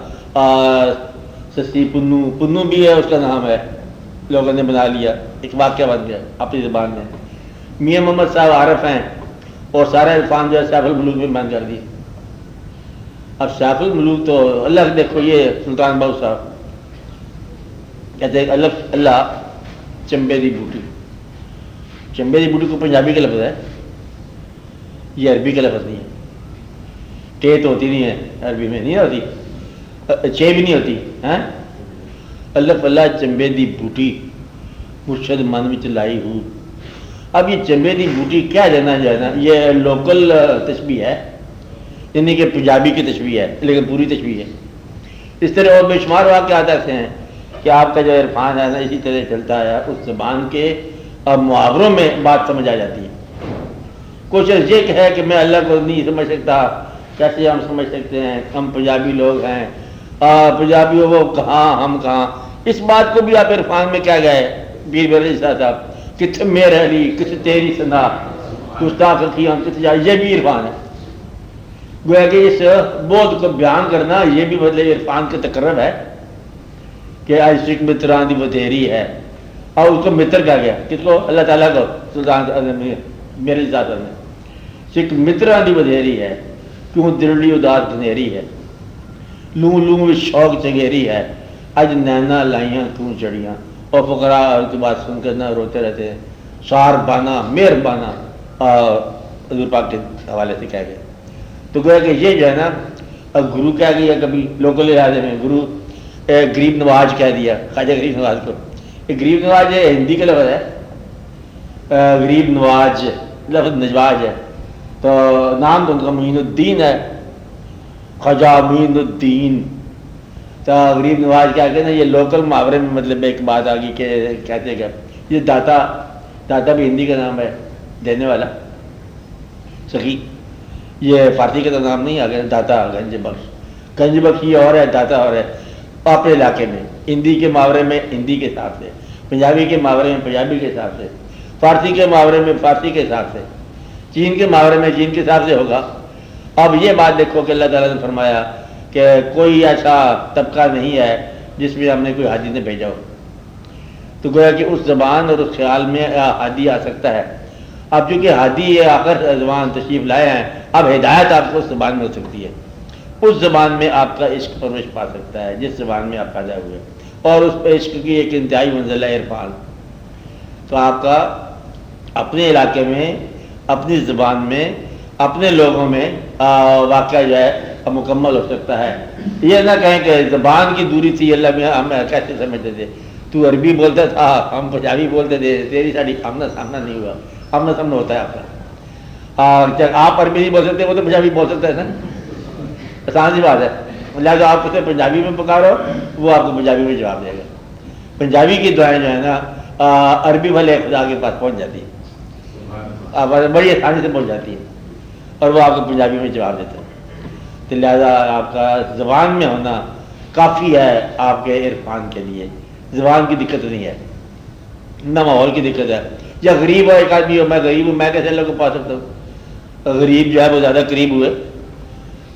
سسی پنو، پنو بھی ہے، اس کا نام ہے، لوگوں نے بنا لیا، ایک واقعہ بن گیا اپنی زبان میں۔ میاں محمد صاحب عارف ہیں، اور سارے عرفان جو ہے سیف الملوک میں بیان کر دیے۔ اب سیف الملوک تو اللہ، دیکھو یہ سلطان بہو صاحب کہتے ہیں الف اللہ چمبے دی بوٹی، چمبے دی بوٹی کو پنجابی کا لفظ ہے، یہ عربی کا لفظ نہیں ہے۔ ٹے تو ہوتی نہیں ہے عربی میں، نہیں ہوتی، چھ بھی نہیں ہوتی ہیں۔ الف اللہ چمبے دی بوٹی مرشد من وچ لائی ہوں۔ اب یہ چمبے دی بوٹی کیا جانا جو ہے نا، یہ لوکل تشبیہ ہے یعنی کہ پنجابی کی تشبیہ ہے لیکن پوری تشبیہ ہے. اس طرح اور بے شمار واقعات ایسے ہیں کہ آپ کا جو عرفان ہے نا اسی طرح چلتا ہے. اس زبان کے محاوروں میں بات سمجھ آ جاتی ہے. کوشش یہ ہے کہ میں اللہ کو نہیں سمجھ سکتا، کیسے ہم سمجھ سکتے ہیں، ہم پنجابی لوگ ہیں، پنجابی وہ کہاں ہم کہاں. اس بات کو بھی آپ عرفان میں کیا گئے پیر بیر صاحب، کتنے میرے علی کتنے تیری سنا گستاخ ہم کتنے جائے، یہ بھی عرفان ہے. گویا کہ اس بودھ کو بیان کرنا یہ بھی مطلب عرفان کے تقرب ہے کہ عاشق متران دی ودھیری ہے. اور اس کو متر کہا گیا، کس کو؟ اللہ تعالیٰ کو. سلطان میرے ذات میں سکھ متران دی ودھیری ہے، کیوں دلڑی اداس گھنیری ہے، لوں لوں شوق چگیری ہے، اج نینا لائیاں کیوں چڑیاں. اور فقراء کی بات سن کر نہ روتے رہتے ہیں. سار بانا مہر بانا حضور پاک کے حوالے سے کہہ گئے. تو گویا کہ یہ جو ہے نا گرو کہہ گیا، کبھی لوکل لحاظ میں گرو غریب نواز کہہ دیا، خواجہ غریب نواز کو. یہ غریب نواز یہ ہندی کا لفظ ہے، غریب نواز لفظ نجواز ہے. تو نام تو ان کا معین الدین ہے، خواجہ معین الدین. تو غریب نواز کیا کہتے ہیں، یہ لوکل محاورے میں مطلب ایک بات آ گئی کہ کہتے کہ یہ داتا، داتا بھی ہندی کا نام ہے، دینے والا سخی. یہ فارسی کا تو نام نہیں آ گیا، داتا گنج بخش. گنج بخش یہ اور ہے، داتا اور ہے. اپنے علاقے میں ہندی کے محاورے میں ہندی کے حساب سے، پنجابی کے محاورے میں پنجابی کے حساب سے، فارسی کے محاورے میں فارسی کے حساب سے، چین کے محاورے میں چین کے حساب سے ہوگا. اب یہ بات دیکھو کہ اللہ تعالیٰ نے فرمایا کہ کوئی ایسا طبقہ نہیں ہے جس میں ہم نے کوئی حادی نے بھیجا ہو. تو گویا کہ اس زبان اور اس خیال میں حادی آ سکتا ہے. اب چونکہ حادی آخر زبان تشریف لائے ہیں، اب ہدایت آپ کو اس زبان میں ہو سکتی ہے. اس زبان میں آپ کا عشق پرورش پا سکتا ہے جس زبان میں آپ پیدا ہوئے، اور اس پہ عشق کی ایک انتہائی منزل ہے عرفان. تو آپ کا اپنے علاقے میں، اپنی زبان میں، اپنے لوگوں میں واقعہ جو ہے مکمل ہو سکتا ہے. یہ نہ کہیں کہ زبان کی دوری تھی، اللہ میں ہم کیسے سمجھتے تھے، تو عربی بولتا تھا ہم پنجابی بولتے تھے، تیری ساڑی آمنا سامنا نہیں ہوا. آمنا سامنا ہوتا ہے آپ کا. آپ عربی نہیں بول سکتے، وہ تو پنجابی بول سکتا ہے نا، آسان سی بات ہے. لہٰذا آپ اسے پنجابی میں پکارو، وہ آپ کو پنجابی میں جواب دے گا. پنجابی کی دعائیں جو ہے نا عربی والے خدا کے پاس پہنچ جاتی ہے، بڑی آسانی سے پہنچ جاتی ہے، اور وہ آپ کو پنجابی میں جواب دیتے ہیں. تو لہٰذا آپ کا زبان میں ہونا کافی ہے آپ کے عرفان کے لیے. زبان کی دقت نہیں ہے، نہ ماحول کی دقت ہے. یا غریب ہو، ایک آدمی ہو میں غریب ہوں، میں کیسے اللہ کو پا سکتا ہوں؟ غریب جو ہے وہ زیادہ قریب ہوئے.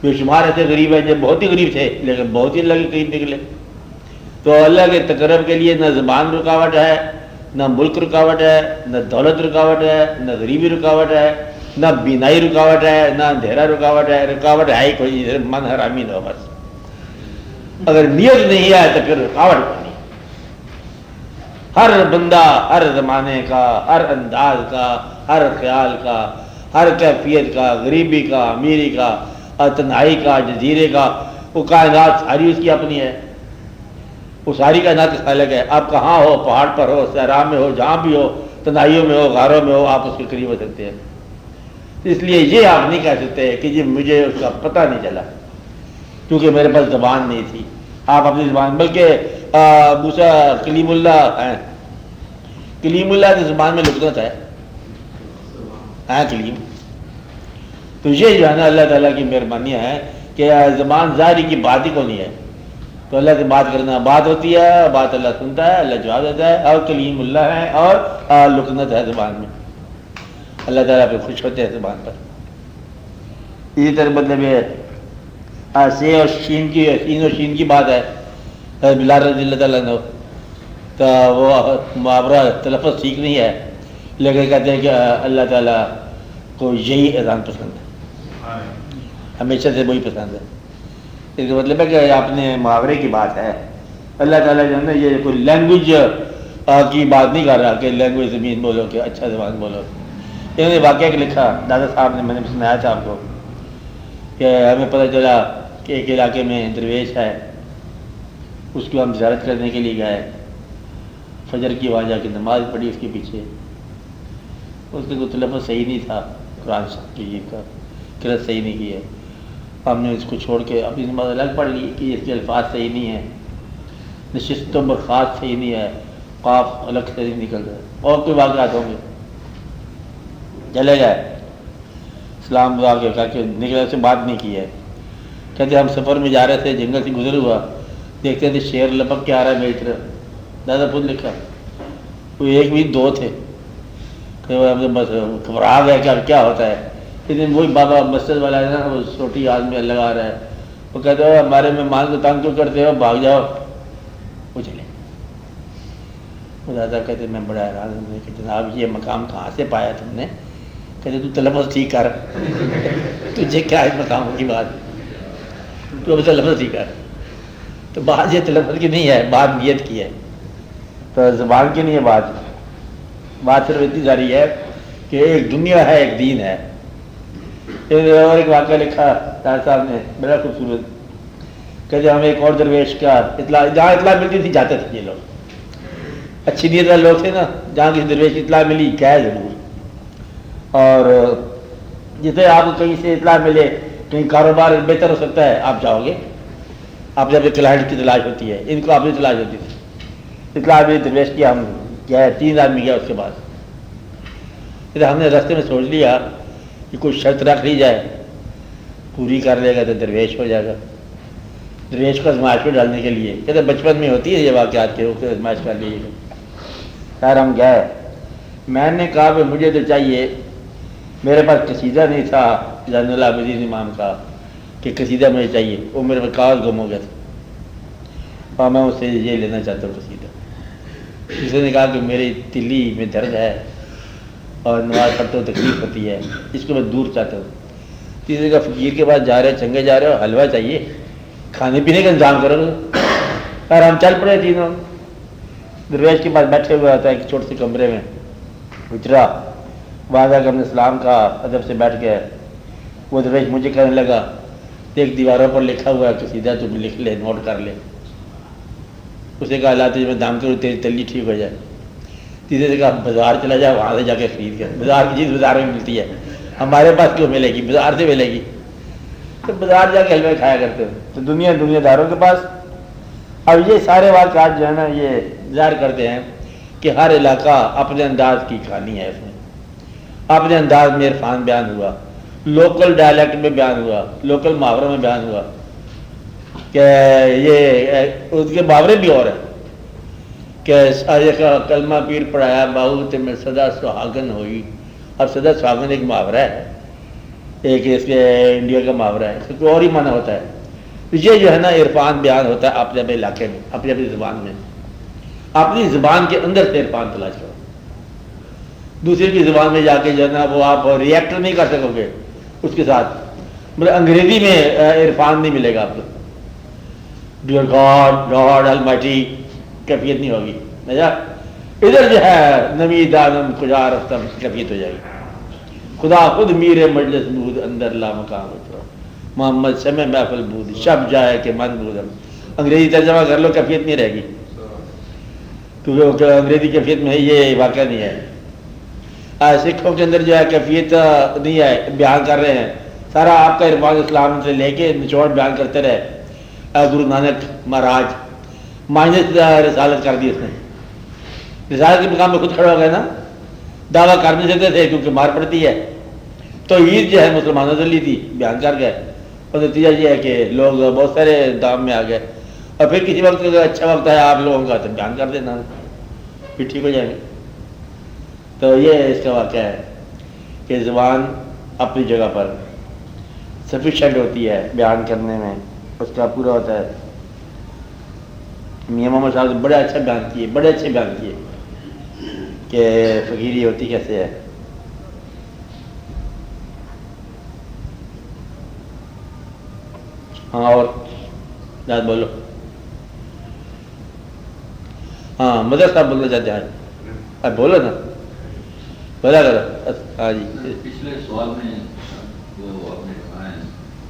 بے شمار ایسے غریب ہیں جو بہت ہی غریب تھے لیکن بہت ہی اللہ کے قریب نکلے. تو اللہ کے تقرب کے لیے نہ زبان رکاوٹ ہے، نہ ملک رکاوٹ ہے، نہ دولت رکاوٹ ہے، نہ غریبی رکاوٹ ہے، نہ بینائی رکاوٹ ہے، نہ اندھیرا رکاوٹ ہے. رکاوٹ ہے ہی کوئی، من حرامی نہ ہو بس. اگر نیت نہیں ہے تو پھر رکاوٹ نہیں. ہر بندہ ہر زمانے کا، ہر انداز کا، ہر خیال کا، ہر کیفیت کا، غریبی کا، امیری کا، تنہائی کا، جزیرے کا، وہ کائنات ساری اس کی اپنی ہے. وہ ساری کائنات کا خالق ہے. آپ کہاں ہو، پہاڑ پر ہو، صحرا میں ہو، جہاں بھی ہو، تنہائیوں میں ہو، غاروں میں ہو، آپ اس کے قریب ہو سکتے ہیں. اس لیے یہ آپ نہیں کہہ سکتے کہ جی مجھے اس کا پتہ نہیں چلا کیونکہ میرے پاس زبان نہیں تھی. آپ اپنی زبان، بلکہ موسیٰ کلیم اللہ ہیں، کلیم اللہ کی زبان میں لغت ہے کلیم. تو یہ جو ہے نا اللہ تعالیٰ کی مہربانی ہے کہ زبان ظاہری کی بات ہی کو نہیں ہے. تو اللہ سے بات کرنا، بات ہوتی ہے، بات اللہ سنتا ہے، اللہ جواب دیتا ہے، اور کلیم اللہ ہے اور لکنت ہے زبان میں. اللہ تعالیٰ پہ خوش ہوتے ہیں زبان پر. اسی طرح مطلب یہ سے اور شین کی، سین اور شین کی بات ہے. بلال رضی اللہ تعالیٰ نے تو وہ محاورہ تلفظ ٹھیک نہیں ہے لیکن کہتے ہیں کہ اللہ تعالیٰ کو یہی اذان پسند ہے، ہمیشہ سے وہی پسند ہے. اس کا مطلب ہے کہ اپنے محاورے کی بات ہے. اللہ تعالیٰ جو ہے نا یہ کوئی لینگویج کی بات نہیں کر رہا کہ لینگویج زمین بولو کہ اچھا زبان بولو. انہوں نے واقعہ کہ لکھا دادا صاحب نے، میں نے سنایا تھا آپ کو کہ ہمیں پتہ چلا کہ ایک علاقے میں درویش ہے، اس کو ہم زیارت کرنے کے لیے گئے. فجر کی واجہ کی نماز پڑھی اس کے پیچھے. اس کے کوئی تلفظ صحیح نہیں تھا، قرآن کی کا قرأت صحیح نہیں کی ہے. ہم نے اس کو چھوڑ کے اپنی نماز الگ پڑھ لی کہ اس کے الفاظ صحیح نہیں ہے، نشست و برخاست صحیح نہیں ہے، قاف الگ سے نہیں نکل رہا ہے، اور کوئی واقعات ہوں گے. چلے گئے اسلام دعا کے کہا کہ نکلے سے بات نہیں کی ہے. کہتے ہم سفر میں جا رہے تھے، جنگل سے گزر ہوا، دیکھتے تھے شیر لپک کے آ رہا ہے میری طرف. دادا خود لکھا کوئی ایک بھی دو تھے کہ بس گھبرا گیا کہ اب کیا ہوتا ہے. لیکن وہی بابا مسجد والا ہے نا، وہ چھوٹی آدمی لگا رہا ہے، وہ کہتے ہو ہمارے مہمان کو تنگ کیوں کرتے ہو، بھاگ جاؤ. وہ چلے. دادا کہتے میں بڑا حیران ہوں کہ جناب یہ مقام کہاں سے پایا تم نے؟ کہتے تو تلفظ ٹھیک کر، تجھے کیا ہے مقام کی بات، تو اب تلفظ ٹھیک کر. تو بات یہ تلفظ کی نہیں ہے، بات نیت کی ہے، تو زبان کی نہیں ہے بات. بات صرف اتنی جاری ہے کہ ایک دنیا ہے، ایک دین ہے. اور ایک واقعہ لکھا ڈاکٹر صاحب نے بڑا خوبصورت، کہتے ہمیں ایک اور درویش کا اطلاع، جہاں اطلاع ملتی تھی جاتے تھے. یہ لوگ اچھی نیت والے لوگ تھے نا، جہاں کسی درویش کی اطلاع ملی کیا ہے ضرور. اور جسے آپ کو کہیں سے اطلاع ملے کہیں کاروبار بہتر ہو سکتا ہے آپ جاؤ گے. آپ جب ایک کلائنٹ کی تلاش ہوتی ہے، ان کو آپ کی تلاش ہوتی تھی، اطلاع بھی درویش کی. ہم گئے 3 آدمی گیا اس کے بعد. پھر ہم نے راستے میں سوچ لیا کہ کوئی شرط رکھ لی جائے، پوری کر لے گا تو درویش ہو جائے گا. درویش کو آزمائش میں ڈالنے کے لیے کہتے بچپن میں ہوتی ہے یہ واقعات کے، اسے آزمائش کر لیجیے گا. خیر ہم گئے. میں نے کہا کہ مجھے تو چاہیے، میرے پاس قصیدہ نہیں تھا زین العابدین امام کا کہ قصیدہ مجھے چاہیے، وہ میرے پاس کاغذ گم ہو گیا تھا، اور میں اس سے یہ لینا چاہتا ہوں قصیدہ. اس نے کہا کہ میری تلی میں درد ہے اور نماز پڑھتے ہو تکلیف ہوتی ہے، اس کو میں دور چاہتا ہوں. تیسرے کا فقیر کے پاس جا رہے چنگے جا رہے ہو، حلوہ چاہیے، کھانے پینے کا انتظام کرو گے. اور ہم چل پڑے تینوں. درویش کے پاس بیٹھے ہوا ہوتا ہے ایک چھوٹے سے کمرے میں، اچرا وعدہ کہ ہم نے اسلام کا ادب سے بیٹھ گئے. وہ درویش مجھے کہنے لگا ایک دیواروں پر لکھا ہوا ہے قصیدہ، تو لکھ لے، نوٹ کر لے. اسے کہا اللہ تجھے میں دام کروں تیری تلی ٹھیک ہو جائے. تیسرے سے کہا بازار چلا جائے، وہاں سے جا کے خرید کر. بازار کی چیز بازار میں ملتی ہے، ہمارے پاس کیوں ملے گی، بازار سے ملے گی. تو بازار جا کے حلوے کھایا کرتے ہیں. تو دنیا داروں کے پاس. اب یہ سارے واقعات جو ہے نا یہ ظاہر کرتے ہیں کہ ہر علاقہ اپنے انداز کی کہانی ہے، اس میں اپنے انداز میں عرفان بیان ہوا، لوکل ڈائلیکٹ میں بیان ہوا، لوکل محاوروں میں بیان ہوا. کہ یہ اس کے محاورے بھی اور ہیں کہ کلمہ پیر پڑھایا باہو تے میں سدا سہاگن ہوئی. اب سدا سہاگن ایک محاورہ ہے، ایک اس کے انڈیا کا محاورہ ہے، اس کا کوئی اور ہی معنی ہوتا ہے. یہ جو ہے نا عرفان بیان ہوتا ہے اپنے اپنے علاقے میں، اپنی اپنی زبان میں. اپنی زبان کے اندر سے عرفان تلاش کرو. دوسرے کی زبان میں جا کے جو ہے نا وہ آپ ریئیکٹ نہیں کر سکو گے اس کے ساتھ. مطلب انگریزی میں عرفان نہیں ملے گا آپ کو. ڈیئر گاڈ، گاڈ المائٹی کیفیت نہیں ہوگی. ادھر جو ہے نمی دانم کجا رفتم کیفیت ہو جائے گی. خدا خود میر مجلس بود اندر لا مقام ہوتا، محمد شمع محفل بود شب جائے کہ من بودم. انگریزی ترجمہ کر لو کیفیت نہیں رہے گی، کیونکہ انگریزی کیفیت میں یہ واقعہ نہیں ہے. سکھوں کے اندر جو ہے کیفیت نہیں ہے، بیان کر رہے ہیں سارا آپ کا عرفان اسلام سے لے کے نچوڑ بیان کرتے رہے. گرو نانک مہاراج مائنس رسالت کر دی اس نے. رسالت کے مقام میں خود کھڑا ہو گئے نا، دعویٰ کر نہیں سکتے تھے کیونکہ مار پڑتی ہے. تو عید جو ہے مسلمانوں سے لی تھی، بیان کر گئے. اور نتیجہ یہ ہے کہ لوگ بہت سارے دام میں آ گئے. اور پھر کسی وقت اچھا وقت ہے آپ لوگوں کا تو بیان کر دینا، پھر ٹھیک ہو جائیں گے. تو یہ اس کا واقعہ ہے کہ زبان اپنی جگہ پر سفیشینٹ ہوتی ہے بیان کرنے میں، اس کا پورا ہوتا ہے. میاں محمد صاحب نے بڑے اچھے بیان کیے کہ فقیری ہوتی کیسے ہے. ہاں اور یاد بولو. ہاں مدر صاحب بولنا چاہتے ہیں، اب بولو نا، بولا کرو. ہاں جی پچھلے سوال میں وہ آپ نے کہا ہے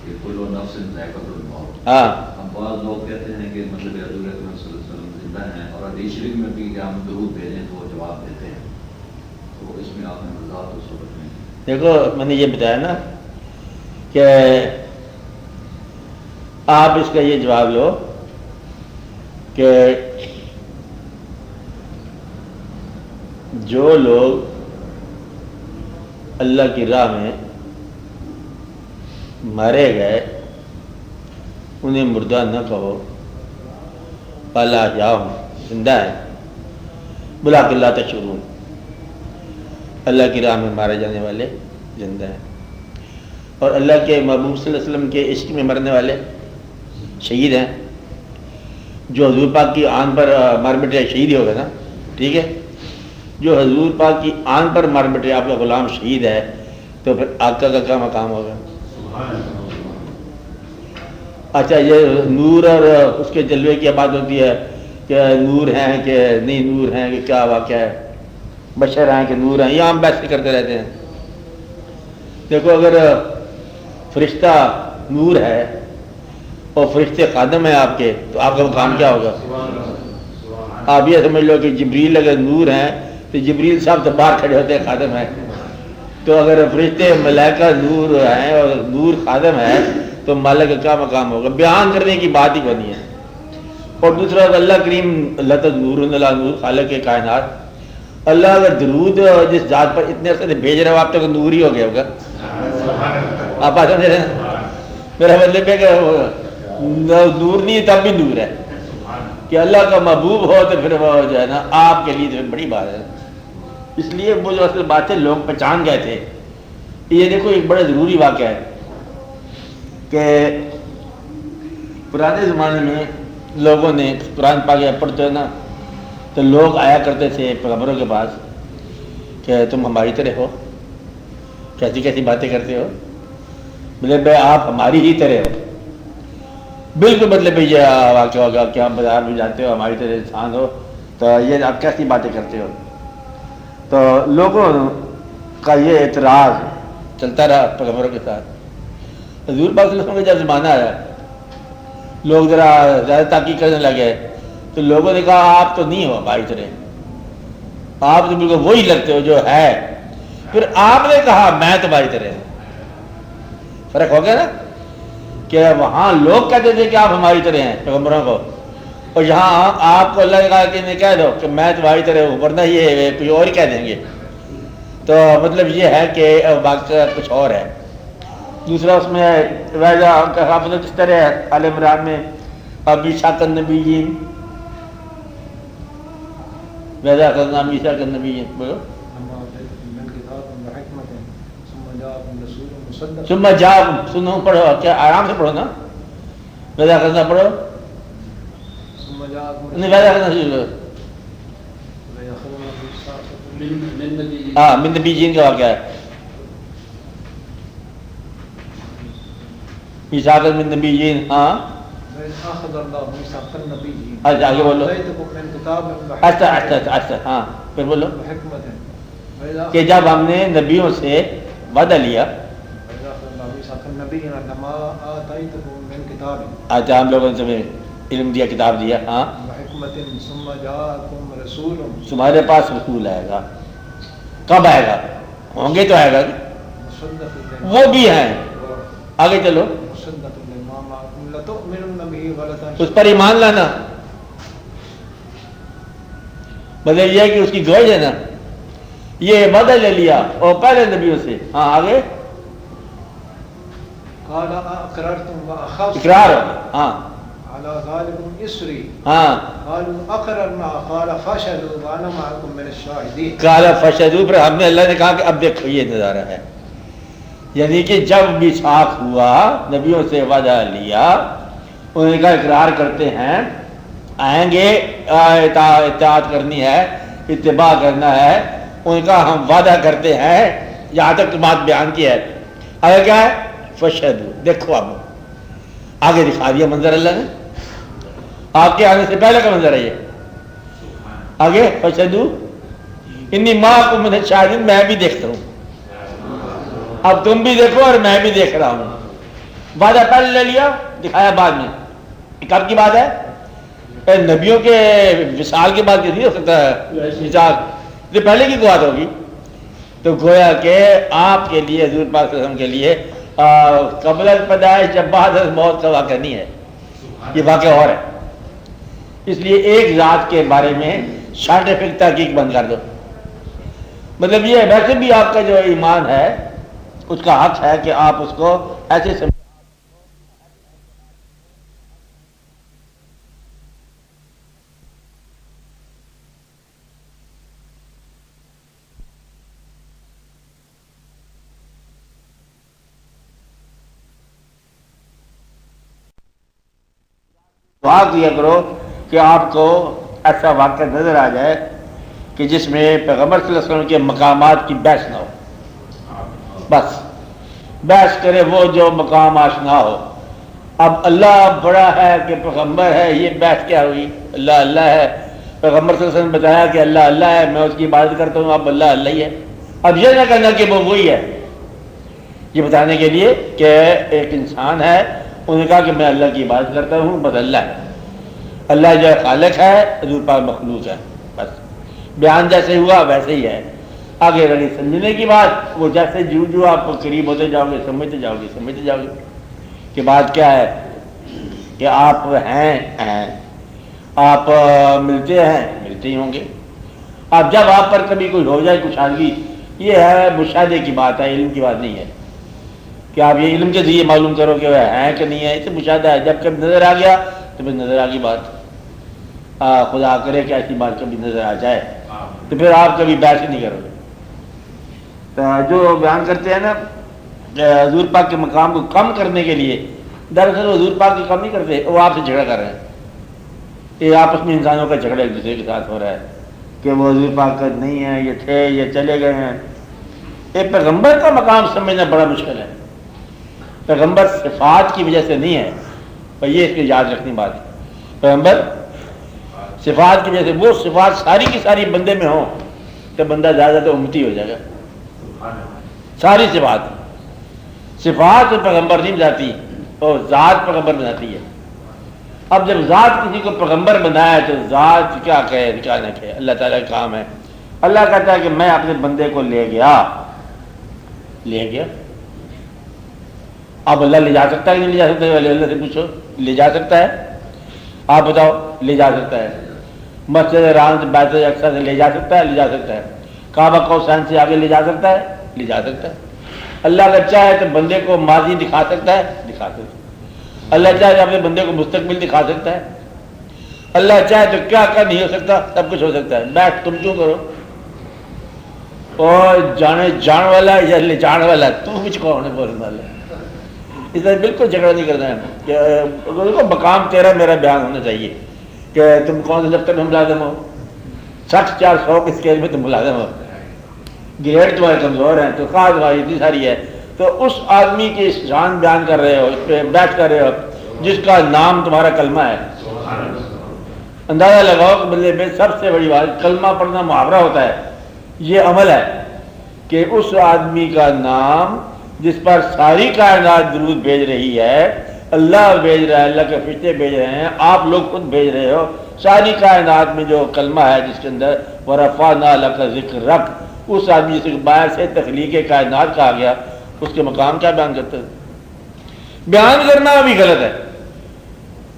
کہ کل نفس ذائقۃ الموت. ہاں اب بعض لوگ کہتے ہیں کہ مطلب حضور اکرم صلی اللہ علیہ وسلم زندہ ہیں اور حدیث شریف میں بھی کہ ہم درود بھیجیں تو وہ جواب دیتے ہیں. تو اس میں آپ نے وضاحت و صورت میں دیکھو میں نے یہ بتایا نا کہ آپ اس کا یہ جواب لو کہ جو لوگ اللہ کی راہ میں مارے گئے انہیں مردہ نہ کہو، پالا جاؤ زندہ ہے، بلا کے اللہ تشعرون، اللہ کی راہ میں مارے جانے والے زندہ ہیں، اور اللہ کے محبوب صلی اللہ علیہ وسلم کے عشق میں مرنے والے شہید ہیں۔ جو حضور پاک کی آن پر مار مٹے شہید ہی ہوگا نا، ٹھیک ہے، جو حضور پاک کی آن پر مار مٹے آپ کا غلام شہید ہے تو پھر آقا کا کیا مقام ہوگا؟ اچھا، یہ نور اور اس کے جلوے کی بات ہوتی ہے کہ نور ہیں کہ نہیں نور ہیں کہ کیا واقعہ ہے، بشر ہیں کہ نور ہیں، یہ عام بحث کرتے رہتے ہیں۔ دیکھو، اگر فرشتہ نور ہے اور فرشتے خادم ہیں آپ کے تو آپ کا مقام کیا ہوگا؟ آپ یہ سمجھ لو کہ جبریل اگر نور ہیں تو جبریل صاحب تو باہر کھڑے ہوتے ہیں، خادم ہیں۔ تو اگر فرشتے ملائکہ نور ہیں اور نور خادم ہے تو مالک کا کیا مقام ہوگا؟ بیان کرنے کی بات ہی بنی ہے۔ اور دوسرا، اللہ کریم اللہ تو نور اللہ نور خالق کے کائنات، اللہ اگر درود جس ذات پر اتنے عرصے سے بھیج رہے ہو آپ تک نور ہی ہو گیا ہوگا۔ آپ بات سمجھ رہے ہیں؟ میرا مطلب ہے کہ نور نہیں تب بھی نور ہے کہ اللہ کا محبوب ہو تو پھر وہ جو ہے نا آپ کے لیے تو بڑی بات ہے۔ اس لیے وہ جو اصل باتیں لوگ پہچان گئے تھے۔ یہ دیکھو، ایک بڑا ضروری واقعہ ہے کہ پرانے زمانے میں لوگوں نے قرآن پاک پڑھتے ہیں نا تو لوگ آیا کرتے تھے پیغمبروں کے پاس کہ تم ہماری طرح ہو، کیسی کیسی باتیں کرتے ہو، مطلب آپ ہماری ہی طرح ہو، بالکل مطلب یہ واقعہ ہوگا کہ ہم بازار میں جاتے ہو ہماری طرح انسان ہو تو یہ آپ کیسی باتیں کرتے ہو۔ تو لوگوں کا یہ اعتراض چلتا رہا پیغمبروں کے ساتھ۔ حضور پاک صلی اللہ علیہ وسلم کا جب زمانہ آیا، لوگ ذرا زیادہ تحقیق کرنے لگے تو لوگوں نے کہا آپ تو نہیں ہو ہماری طرح، آپ تو بالکل وہی لگتے ہو جو ہے۔ پھر آپ نے کہا میں تمہاری طرح ہوں۔ فرق ہو گیا نا کہ وہاں لوگ کہتے تھے کہ آپ ہماری طرح ہیں پیغمبروں کو، اور یہاں آپ کو اللہ نے کہا کہ انہیں کہہ دو کہ میں تمہاری طرح ہوں، ورنہ یہ کوئی اور ہی کہہ دیں گے۔ تو مطلب یہ ہے کہ واقعہ کچھ اور ہے۔ دوسرا اس میں ویسا کس طرح ہے آل عمران میں ابی شاک النبیین، ویسا کرنا ابی شاک النبیین، بولو ثم جاءکم، سنو پڑھو، کیا آرام سے پڑھو نا، ویسا کرنا پڑھو، نہیں ویسا کرنا سیکھو۔ ہاں، من نبیین کا واقعہ ہے، میثاق من نبیین۔ ہاں اچھا آگے بولو، اچھا اچھا اچھا، ہاں پھر بولو کہ جب ہم نے نبیوں سے وعدہ لیا، اچھا ہم لوگوں نے تمہیں علم دیا، کتاب دیا، ہاں تمہارے پاس رسول آئے گا، کب آئے گا؟ ہوں گے تو آئے گا، وہ بھی ہیں، آگے چلو، اس پر ایمان لانا، مطلب یہ ہے کہ اس کی گوئی ہے نا، یہ وعدہ لے لیا اور پہلے نبیوں سے۔ ہاں آگے اقرار، ہاں ہاں قال فشهدوا، پھر ہم نے اللہ نے کہا کہ اب دیکھو یہ نظارہ ہے، یعنی کہ جب میثاق ہوا، نبیوں سے وعدہ لیا، انہوں نے کہا اقرار کرتے ہیں، آئیں گے، اطاعت کرنی ہے، اتباع کرنا ہے، انہوں نے کہا ہم وعدہ کرتے ہیں، یہاں تک بات بیان کی ہے۔ آگے کیا ہے؟ فشہدوا، دیکھو اب آگے دکھا دیا منظر اللہ نے، آپ کے آنے سے پہلے کا منظر ہے یہ۔ آگے فشہدوا انی معکم من الشاہدین، میں بھی دیکھتا ہوں، اب تم بھی دیکھو اور میں بھی دیکھ رہا ہوں۔ وعدہ پہلے لے لیا، دکھایا بعد میں۔ کب کی بات ہے؟ نبیوں کے وصال کے بعد نہیں ہو سکتا ہے وصال، یہ پہلے کی بات ہوگی۔ تو گویا کہ آپ کے لیے، حضور پاک صلی اللہ علیہ وسلم کے لیے قبل پیدائش جب بعد از موت کا واقعہ نہیں ہے، یہ واقعہ اور ہے. اس لیے ایک ذات کے بارے میں سائنٹیفک تحقیق بند کر دو. مطلب یہ ہے ویسے بھی آپ کا جو ایمان ہے اس کا حق ہے کہ آپ اس کو ایسے سمجھ. دعا کیا کرو کہ آپ کو ایسا واقعہ نظر آ جائے کہ جس میں پیغمبر صلی اللہ علیہ وسلم کے مقامات کی بحث نہ ہو. بس بحث کرے وہ جو مقام آشنا ہو. اب اللہ بڑا ہے کہ پیغمبر ہے، یہ بحث کیا ہوئی؟ اللہ اللہ ہے، پیغمبر صلی اللہ علیہ وسلم نے بتایا کہ اللہ اللہ ہے، میں اس کی عبادت کرتا ہوں، اب اللہ اللہ ہی ہے. اب یہ نہ کہنا کہ وہ وہی ہے، یہ بتانے کے لیے کہ ایک انسان ہے، انہوں نے کہا کہ میں اللہ کی عبادت کرتا ہوں، بس اللہ ہے. اللہ جو خالق ہے، حضور پاک مخلوق ہے. بس بیان جیسے ہوا ویسے ہی ہے. آگے رہی سمجھنے کی بات، وہ جیسے جو آپ قریب ہوتے جاؤ گے سمجھتے جاؤ گے کہ بات کیا ہے کہ آپ ہیں، آپ ملتے ہی ہوں گے. اب جب آپ پر کبھی کوئی ہو جائے کشادگی، یہ ہے مشاہدے کی بات ہے، علم کی بات نہیں ہے کہ آپ یہ علم کے ذریعے معلوم کرو کہ وہ ہے کہ نہیں ہے. اسے مشاہدہ ہے. جب کبھی نظر آ گیا تو پھر نظر آ گئی بات. خدا کرے کہ ایسی بات کبھی نظر آ جائے تو پھر آپ کبھی بحث ہی نہیں کرو گے. تو جو بیان کرتے ہیں نا حضور پاک کے مقام کو کم کرنے کے لیے، دراصل حضور پاک کی کم نہیں کرتے، وہ آپ سے جھگڑا کر رہے ہیں. یہ آپس میں انسانوں کا جھگڑا ایک دوسرے کے ساتھ ہو رہا ہے کہ وہ حضور پاک کا نہیں ہے، یہ تھے، یہ چلے گئے ہیں. یہ پیغمبر کا مقام سمجھنا بڑا مشکل ہے. پیغمبر صفات کی وجہ سے نہیں ہے، اور یہ اس کی یاد رکھنی بات ہے. پیغمبر صفات کی وجہ سے، وہ صفات ساری کی ساری بندے میں ہوں تو بندہ زیادہ تو امتی ہو جائے گا. ساری صفات پیغمبر نہیں بناتی، اور ذات پیغمبر بناتی ہے. اب جب ذات کسی کو پیغمبر بنایا تو ذات کیا کہے کیا نہ کہے، اللہ تعالیٰ کا کام ہے. اللہ کہتا ہے کہ میں اپنے بندے کو لے گیا. اب اللہ لے جا سکتا ہے کہ نہیں لے جا سکتا؟ اللہ سے پوچھو، لے جا سکتا ہے؟ آپ بتاؤ. لے جا سکتا ہے. مسجد حرام سے بیت الاقصیٰ سے لے جا سکتا ہے؟ لے جا سکتا ہے. کعبہ قوسین سے آگے لے جا سکتا ہے؟ لے جا سکتا ہے. اللہ اگر چاہے تو بندے کو ماضی دکھا سکتا ہے، دکھا سکتا ہے. اللہ چاہے تو اپنے بندے کو مستقبل دکھا سکتا ہے. اللہ چاہے تو کیا نہیں ہو سکتا، سب کچھ ہو سکتا ہے. بیٹھ تم کیوں کرو؟ اور جان والا یا لے جان والا، تو کچھ کون ہے بولنے والا؟ اس طرح بالکل جھگڑا نہیں کرنا ہے کہ مقام تیرا میرا بیان ہونا چاہیے کہ تم کون سے دفتر میں ملازم ہو، 60-400 کے اسکیل میں تم ملازم ہو، گریڈ تمہارے کمزور ہیں، تو خاص تمہاری اتنی ساری ہے، تو اس آدمی کی شان بیان کر رہے ہو، اس پہ بیٹھ کر رہے ہو جس کا نام تمہارا کلمہ ہے. اندازہ لگاؤ کہ بندے میں سب سے بڑی بات کلمہ پڑھنا محاورہ ہوتا ہے. یہ عمل ہے کہ اس آدمی کا نام جس پر ساری کائنات درود بھیج رہی ہے، اللہ بھیج رہا ہے، اللہ کے فرشتے بھیج رہے ہیں، آپ لوگ خود بھیج رہے ہو، ساری کائنات میں جو کلمہ ہے جس کے اندر وَرَفَعْنَا لَكَ ذِكْرَكَ، اس آدمی جس کے باہر سے تخلیق کائنات کہا گیا، اس کے مقام کیا بیان کرتے ہیں؟ بیان کرنا بھی غلط ہے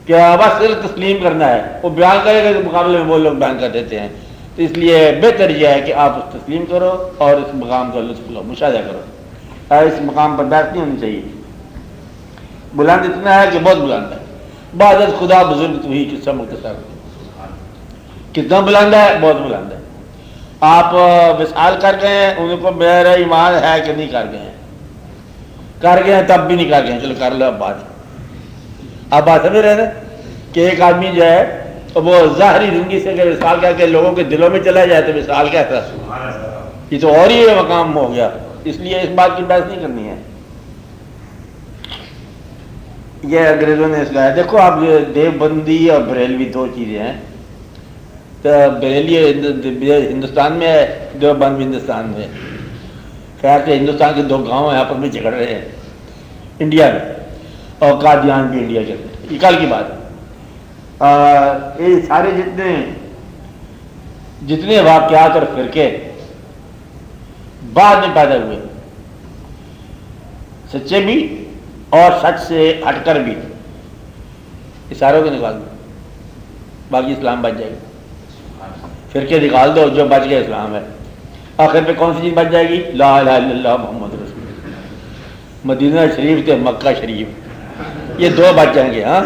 کہ بس صرف تسلیم کرنا ہے. وہ بیان کرے گا کے مقابلے میں وہ لوگ بیان کر دیتے ہیں. تو اس لیے بہتر یہ ہے کہ آپ اس تسلیم کرو اور اس مقام کا لطف لو، مشاہدہ کرو. اس مقام پر بحث نہیں ہونی چاہیے. بلند اتنا ہے کہ بہت بلند ہے. بعد خدا بزرگ تو ہی قصہ مختصر. کتنا بلند ہے؟ بہت بلند ہے. آپ وصال کر گئے ہیں، ان کو میرا ایمان ہے کہ نہیں کر گئے ہیں؟ کر گئے ہیں تب بھی نہیں کر گئے ہیں. چلو کر لو اب بات. آپ بات سمجھ رہے ہیں کہ ایک آدمی جو ہے وہ ظاہری زندگی سے اگر وصال کر کے لوگوں کے دلوں میں چلا جائے تو وصال کہتا ہے. یہ تو اور ہی مقام ہو گیا. اس لیے اس بات کی بحث نہیں کرنی ہے. یہ انگریزوں نے اس کا ہے. دیکھو آپ دیوبندی اور بریلوی دو چیزیں ہیں. تو بریلی ہندوستان میں ہے، دیوبند بھی ہندوستان میں ہے. خیر سے ہندوستان کے دو گاؤں ہیں، آپس میں جھگڑ رہے ہیں انڈیا میں، اور قادیان بھی انڈیا کے. یہ کل کی بات ہے. یہ سارے جتنے واقعات اور فرقے بعد میں پیدا ہوئے، سچے بھی اور سچ سے ہٹ کر بھی، اشاروں کو نکال دو، باقی اسلام بچ جائے گا۔ فرقے نکال دو، جو بچ گیا اسلام ہے۔ آخر پہ کون سی چیز بچ جائے گی؟ لا الہ الا اللہ محمد رسول اللہ۔ مدینہ شریف تے مکہ شریف، یہ دو بچ جائیں گے۔ ہاں،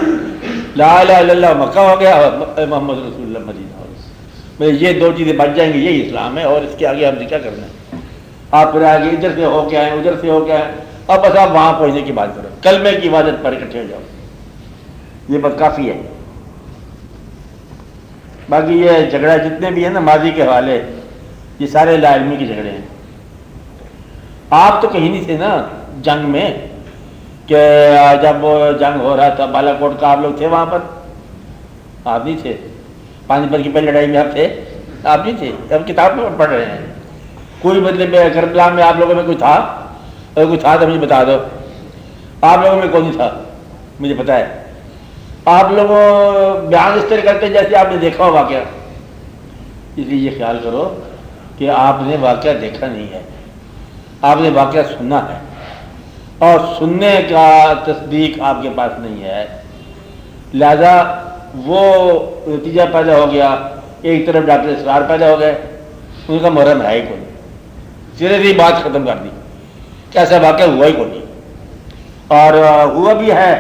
لا الہ الا اللہ مکہ ہو گیا، محمد رسول اللہ مدینہ ہو گیا، یہ دو چیزیں بچ جائیں گی، یہی اسلام ہے۔ اور اس کے آگے ہم نے کیا کرنا ہے؟ آپ پھر آگے ادھر سے ہو کے آئیں، ادھر سے ہو کے آئیں، اب بس آپ وہاں پہنچنے کی بات کرو، کلمے کی عبادت پر اکٹھے ہو جاؤ، یہ بس کافی ہے۔ باقی یہ جھگڑا جتنے بھی ہیں نا ماضی کے حوالے، یہ سارے لا علمی کے جھگڑے ہیں۔ آپ تو کہیں نہیں تھے نا جنگ میں، کہ جب وہ جنگ ہو رہا تھا بالا کوٹ کا، آپ لوگ تھے وہاں پر؟ آپ نہیں تھے۔ پانی پت کی پہلی لڑائی میں آپ تھے؟ آپ نہیں تھے۔ اب کتاب میں پڑھ رہے ہیں۔ کوئی مطلب کربلا میں آپ لوگوں میں کوئی تھا؟ اگر کوئی تھا تو مجھے بتا دو۔ آپ لوگوں میں کون نہیں تھا؟ مجھے پتا ہے۔ آپ لوگوں بیان اس طرح کرتے جیسے آپ نے دیکھا ہو واقعہ، اس لیے یہ خیال کرو کہ آپ نے واقعہ دیکھا نہیں ہے، آپ نے واقعہ سنا ہے، اور سننے کا تصدیق آپ کے پاس نہیں ہے، لہذا وہ نتیجہ پیدا ہو گیا۔ ایک طرف ڈاکٹر اسرار پیدا ہو گئے، ان کا محرم ہے ہی کوئی، سرے سے بات ختم کر دی، ایسا واقعہ ہوا ہی کوئی، اور ہوا بھی ہے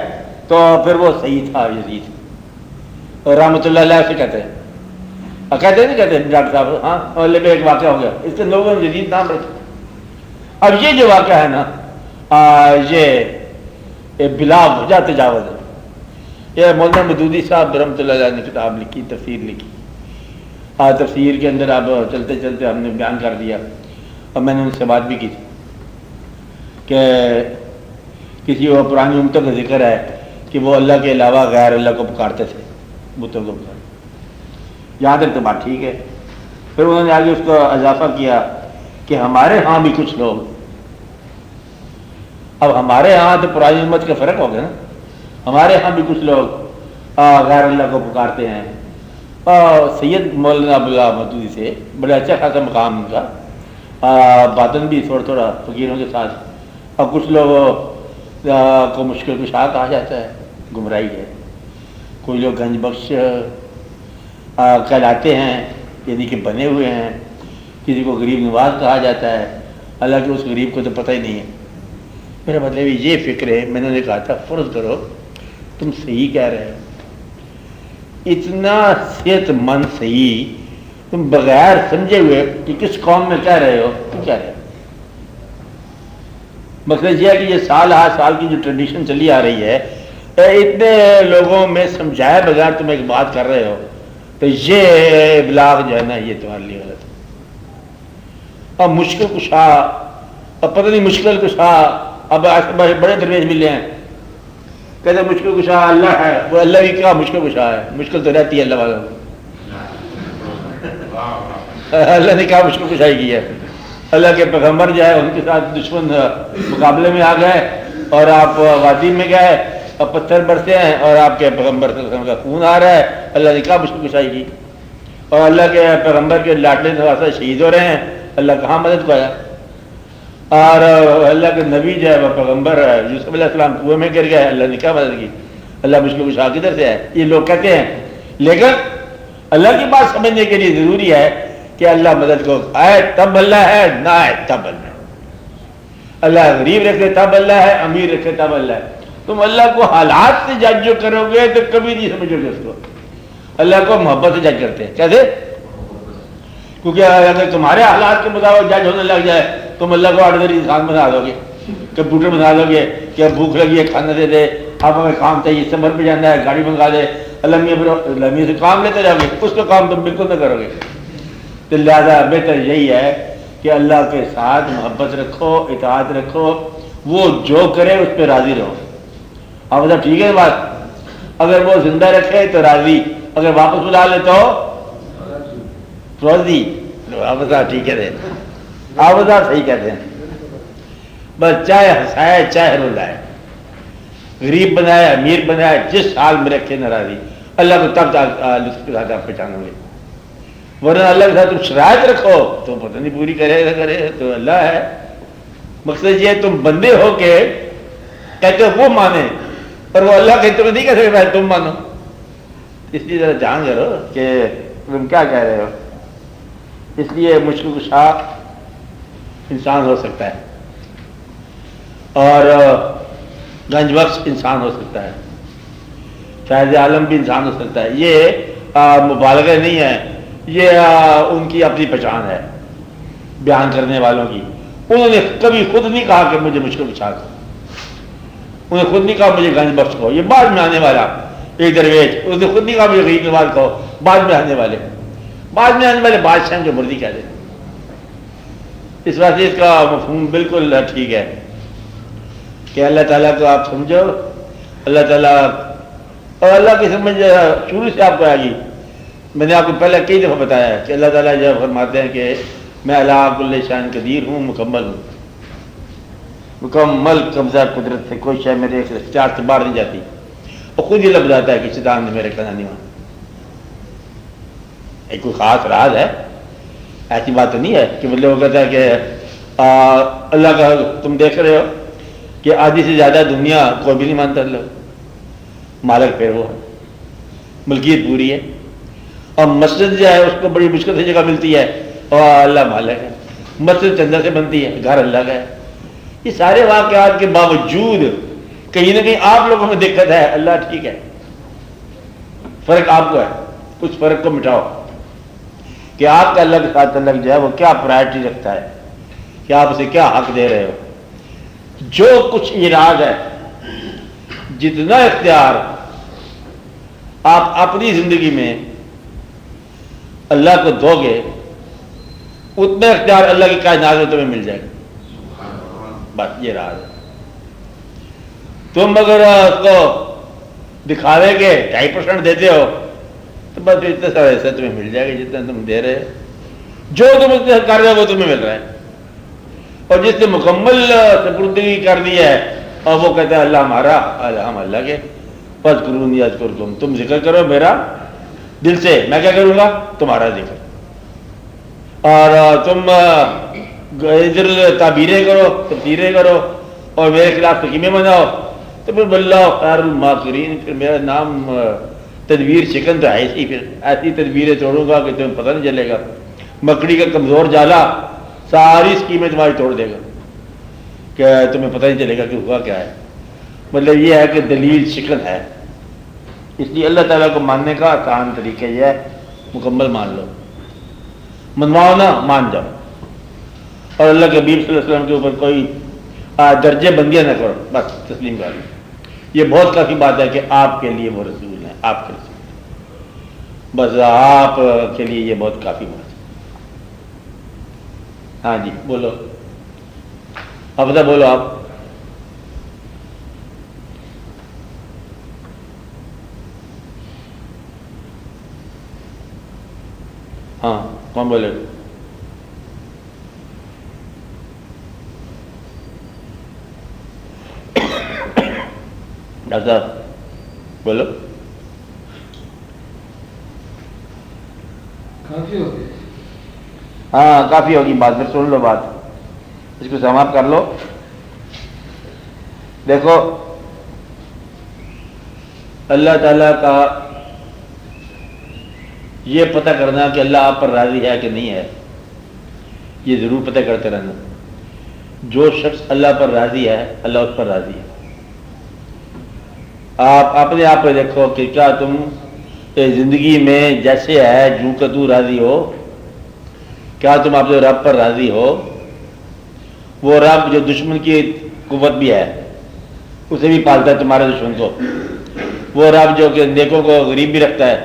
تو پھر وہ صحیح تھا یزید رحمۃ اللہ علیہ سے کہتے ہیں، کہتے نہیں کہتے ڈاکٹر صاحب؟ ہاں، محلے میں ایک واقعہ ہو گیا، اس سے لوگوں نے یزید نام رکھا۔ اب یہ جو واقعہ ہے نا، یہ بلا وجہ تجاوز ہے۔ یہ مولانا مودودی صاحب رحمۃ اللہ علیہ نے کتاب لکھی، تفسیر لکھی، تفسیر کے اندر اب چلتے چلتے ہم نے بیان کر دیا، اور میں نے ان سے بات بھی کی تھی کہ کسی وہ پرانی امتوں کا ذکر ہے کہ وہ اللہ کے علاوہ غیر اللہ کو پکارتے تھے، بتوں کو پکارتے، یہاں تک تو بات ٹھیک ہے۔ پھر انہوں نے آگے اس کو اضافہ کیا کہ ہمارے ہاں بھی کچھ لوگ، اب ہمارے ہاں تو پرانی امت کا فرق ہو گیا نا، ہمارے ہاں بھی کچھ لوگ غیر اللہ کو پکارتے ہیں، اور سید مولانا عبداللہ مودودی سے بڑا اچھا خاصا مقام ان کا، باطن بھی تھوڑا تھوڑا فقیروں کے ساتھ، اور کچھ لوگوں کو مشکل کشا کہا جاتا ہے، گمراہی ہے، کوئی لوگ گنج بخش کہلاتے ہیں، یعنی کہ بنے ہوئے ہیں، کسی کو غریب نواز کہا جاتا ہے، حالانکہ اس غریب کو تو پتہ ہی نہیں ہے۔ میرا مطلب یہ فکر ہے، میں نے کہا تھا فرض کرو تم صحیح کہہ رہے ہو، اتنا صحت مند صحیح تم بغیر سمجھے ہوئے کہ کس قوم میں کہہ رہے ہو، کیوں کہہ رہے ہو؟ مطلب یہ ہے کہ یہ سال ہر سال کی جو ٹریڈیشن چلی آ رہی ہے، اتنے لوگوں میں سمجھائے بغیر تم ایک بات کر رہے ہو، تو یہ ابلاغ جو ہے نا یہ تمہارے لیے غلط ہے۔ اب مشکل کشا، اب پتہ نہیں مشکل کشا، اب بڑے درویش ملے ہیں کہتے مشکل کشا اللہ ہے، وہ اللہ بھی کیا مشکل کشا ہے؟ مشکل تو رہتی ہے اللہ والوں کو، اللہ نے کیا مشکل کشائی کی ہے؟ اللہ کے پیغمبر جو ہے ان کے ساتھ دشمن مقابلے میں آ گئے، اور آپ وادی میں گئے اور پتھر برسے ہیں، اور آپ کے پیغمبر کا خون آ رہا ہے، اللہ نے کیا مشکل کشائی کی؟ اور اللہ کے پیغمبر کے لاڈلے نواسہ شہید ہو رہے ہیں، اللہ کہاں مدد کو آیا؟ اور اللہ کے نبی جو ہے وہ پیغمبر یوسف علیہ السلام کنویں میں گر گئے، اللہ نے کیا مدد کی؟ اللہ مشکل کشا کدھر سے ہے؟ یہ لوگ کہتے ہیں، لیکن اللہ کی بات سمجھنے کے لیے ضروری ہے کہ اللہ مدد کو آئے تب اللہ ہے، نہ آئے تب اللہ ہے۔ اللہ غریب رکھے تب اللہ ہے، امیر رکھے تب اللہ ہے۔ تم اللہ کو حالات سے جج جو کرو گے تو کبھی نہیں سمجھو گے اس کو۔ اللہ کو محبت سے جج کرتے ہیں، کیسے؟ کیونکہ اگر تمہارے حالات کے مطابق جج ہونے لگ جائے تم اللہ کو آرڈنری انسان بنا دو گے، کمپیوٹر بنا دو گے کہ بھوک لگی ہے کھانا دے دے، اب ہمیں کام چاہیے، سفر پہ جانا ہے گاڑی منگا دے، اللہ میاں سے کام لیتے جاؤ گے، اس کا کام تم بالکل نہ کرو گے۔ تو لہٰذا بہتر یہی ہے کہ اللہ کے ساتھ محبت رکھو، اطاعت رکھو، وہ جو کرے اس پہ راضی رہو۔ اب مطلب ٹھیک ہے بات، اگر وہ زندہ رکھے تو راضی، اگر واپس بلا لے تو راضی۔ آپ ٹھیک ہے، آپ صحیح کہتے ہیں، بس چاہے ہنسائے چاہے رلائے، غریب بنائے امیر بنائے، جس حال میں رکھے ناراضی، اللہ کو تب لطف کے ساتھ آپ پہچانو گے، ورنہ اللہ کے ساتھ تم شرائط رکھو تو پتہ نہیں پوری کرے تو اللہ ہے۔ مقصد یہ تم بندے ہو کے کہتے ہو وہ مانے اور وہ اللہ کہتے ہوئے نہیں کہہ سکتے تم مانو. اس لیے ذرا جان کرو کہ تم کیا کہہ رہے ہو. اس لیے مشکل کشا انسان ہو سکتا ہے اور گنج بخش انسان ہو سکتا ہے, فیض عالم بھی انسان ہو سکتا ہے. یہ مبالغہ نہیں ہے, یہ ان کی اپنی پہچان ہے بیان کرنے والوں کی. انہوں نے کبھی خود نہیں کہا کہ مجھے مشکل کشا دو, انہوں نے خود نہیں کہا مجھے گنج بخش کہو. یہ بعد میں آنے والا ایک درویش, اس نے خود نہیں کہا مجھے غریب نواز کہو, بعد میں آنے والے بادشاہ جو مرضی کہہ دیں. اس واسطے اس کا مفہوم بالکل ٹھیک ہے کہ اللہ تعالیٰ کو آپ سمجھو, اللہ تعالیٰ اور اللہ کی سمجھ شروع سے آپ کو آئے گی. میں نے آپ کو پہلے کئی دفعہ بتایا ہے کہ اللہ تعالیٰ جب فرماتے ہیں کہ میں اللہ کل شان قدیر ہوں, مکمل ہوں, مکمل قبضہ قدرت سے کوئی شے میرے اختیار سے باہر نہیں جاتی. اور خود یہ لفظ آتا ہے کہ شیطان نے میرے کہنا نہیں مانا. ایک کوئی خاص راز ہے, ایسی بات تو نہیں ہے کہ مطلب وہ کہتا ہے کہ اللہ کا تم دیکھ رہے ہو کہ آدھی سے زیادہ دنیا کوئی بھی نہیں مانتا اللہ, مالک پھر وہ ہے, ملکیت پوری ہے. اور مسجد جو ہے اس کو بڑی مشکل سے جگہ ملتی ہے اور اللہ مالک ہے. مسجد چندہ سے بنتی ہے, گھر اللہ کا ہے. یہ سارے واقعات کے باوجود کہیں نہ کہیں آپ لوگوں میں دقت ہے, اللہ ٹھیک ہے, فرق آپ کو ہے. اس فرق کو مٹاؤ کہ آپ کا اللہ کے ساتھ تعلق جو ہے وہ کیا پرائرٹی رکھتا ہے, کہ آپ اسے کیا حق دے رہے ہو. جو کچھ اراد ہے, جتنا اختیار آپ اپنی زندگی میں اللہ کو دو گے اتنا اختیار اللہ کی کائنات میں تمہیں مل جائے گا. بس یہ راز ہے. تم اگر اس کو دکھاوے کے 2.5% دیتے ہو تو بس اتنا سارا حصہ تمہیں مل جائے گا جتنا تم دے رہے ہو. جو تم اس سے کر رہے ہو وہ تمہیں مل رہا ہے. اور جس نے مکمل سپردگی کر دی ہے اور وہ کہتا ہے اللہ ہمارا, ہم اللہ کے, بس قرون یاد کر تم ذکر کرو میرا دل سے, میں کیا کروں گا تمہارا ذکر. اور تم ادھر تعبیریں کرو, تفسیریں کرو اور میرے خلاف تقیمیں بناؤ تو پھر واللہ خیر الماکرین, پھر میرا نام تدبیر شکن تو ہے ہی. پھر ایسی تدبیریں توڑوں گا کہ تمہیں پتہ نہیں چلے گا. مکڑی کا کمزور جالا ساری اسکیمیں تمہاری توڑ دے گا کہ تمہیں پتہ نہیں چلے گا کہ ہوا کیا ہے. مطلب یہ ہے کہ دلیل شکن ہے. اس لیے اللہ تعالیٰ کو ماننے کا آسان طریقہ یہ ہے, مکمل مان لو, منواؤ نہ مان جاؤ. اور اللہ کے حبیب صلی اللہ علیہ وسلم کے اوپر کوئی درجے بندیاں نہ کرو, بس تسلیم کر لو. یہ بہت کافی بات ہے کہ آپ کے لیے وہ رسول ہیں, آپ کے رسول, بس آپ کے لیے یہ بہت کافی بات ہے. ہاں جی بولو, حفظہ بولو آپ. ہاں کون بولے؟ ڈاکٹر صاحب بولو. کافی ہو گیا. ہاں کافی ہوگی بات, پھر سن لو بات, اس کو سماپت کر لو. دیکھو اللہ تعالیٰ کا یہ پتہ کرنا کہ اللہ آپ پر راضی ہے کہ نہیں ہے, یہ ضرور پتہ کرتے رہنا. جو شخص اللہ پر راضی ہے اللہ اس پر راضی ہے. آپ اپنے آپ پہ دیکھو کہ کیا تم زندگی میں جیسے ہے جو کہ تو راضی ہو, کیا تم اپنے رب پر راضی ہو؟ وہ رب جو دشمن کی قوت بھی ہے اسے بھی پالتا ہے تمہارے دشمن کو. وہ رب جو کہ نیکوں کو غریب بھی رکھتا ہے,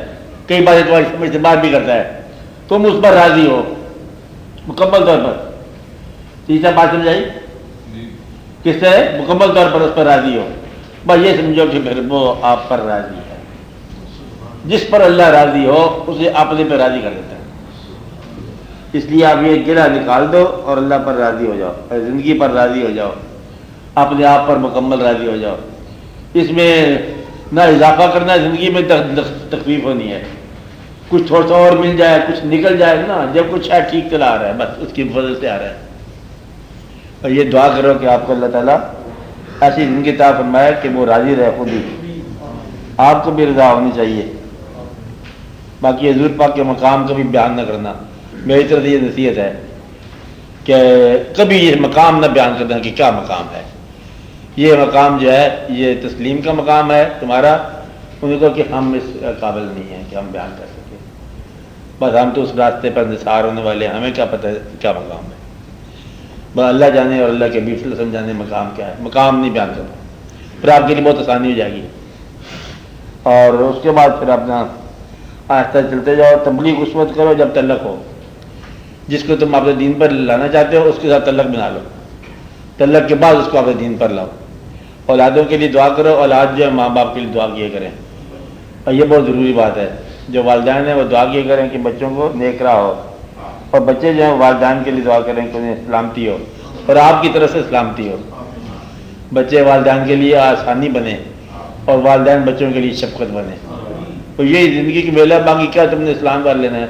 کئی باتیں تمہاری سمجھ سے بات بھی کرتا ہے, تم اس پر راضی ہو مکمل طور پر. تیسرا بات سمجھائی کس سے مکمل طور پر اس پر راضی ہو. بس یہ سمجھو کہ پھر وہ آپ پر راضی ہے. جس پر اللہ راضی ہو اسے اپنے پہ راضی کر دیتا ہے. اس لیے آپ یہ گرہ نکال دو اور اللہ پر راضی ہو جاؤ, اور زندگی پر راضی ہو جاؤ, اپنے آپ پر مکمل راضی ہو جاؤ. اس میں نہ اضافہ کرنا, زندگی میں تکلیف ہونی ہے. کچھ تھوڑا سا اور مل جائے, کچھ نکل جائے نا, جب کچھ ہے ٹھیک چلا آ رہا ہے, بس اس کی فضل سے آ رہا ہے. اور یہ دعا کرو کہ آپ کو اللہ تعالیٰ ایسی زندگی عطا فرمائے کہ وہ راضی رہے خود ہی، آپ کو بھی رضا ہونی چاہیے۔ باقی حضور پاک کے مقام کا بھی بیان نہ کرنا، میری طرف یہ نصیحت ہے کہ کبھی یہ مقام نہ بیان کرنا کہ کیا مقام ہے۔ یہ مقام جو ہے یہ تسلیم کا مقام ہے تمہارا، انہیں کو کہ ہم اس قابل نہیں ہیں کہ ہم بیان کر سکیں، بس ہم تو اس راستے پر نثار ہونے والے ہیں، ہمیں کیا پتہ ہے کیا مقام ہے، بس اللہ جانے اور اللہ کے حبیب صلی اللہ علیہ وسلم جانے مقام کیا ہے۔ مقام نہیں بیان کرنا، پھر آپ کے لیے بہت آسانی ہو جائے گی، اور اس کے بعد پھر اپنا آہستہ چلتے جاؤ، تبلیغ اس وقت کرو جب تعلق ہو، جس کو تم اپنے دین پر لانا چاہتے ہو اس کے ساتھ تعلق بنا لو، تعلق کے بعد اس کو اپنے دین پر لاؤ۔ اولادوں کے لیے دعا کرو، اولاد جو ہے ماں باپ کے لیے دعا کیے کریں، اور یہ بہت ضروری بات ہے، جو والدین ہیں وہ دعا کیے کریں کہ بچوں کو نیک راہ ہو، اور بچے جو ہیں والدین کے لیے دعا کریں کہ انہیں سلامتی ہو اور آپ کی طرف سے سلامتی ہو، بچے والدین کے لیے آسانی بنے اور والدین بچوں کے لیے شفقت بنے۔ تو یہی زندگی کی میلہ، باقی کیا تم نے اسلام کر لینا ہے،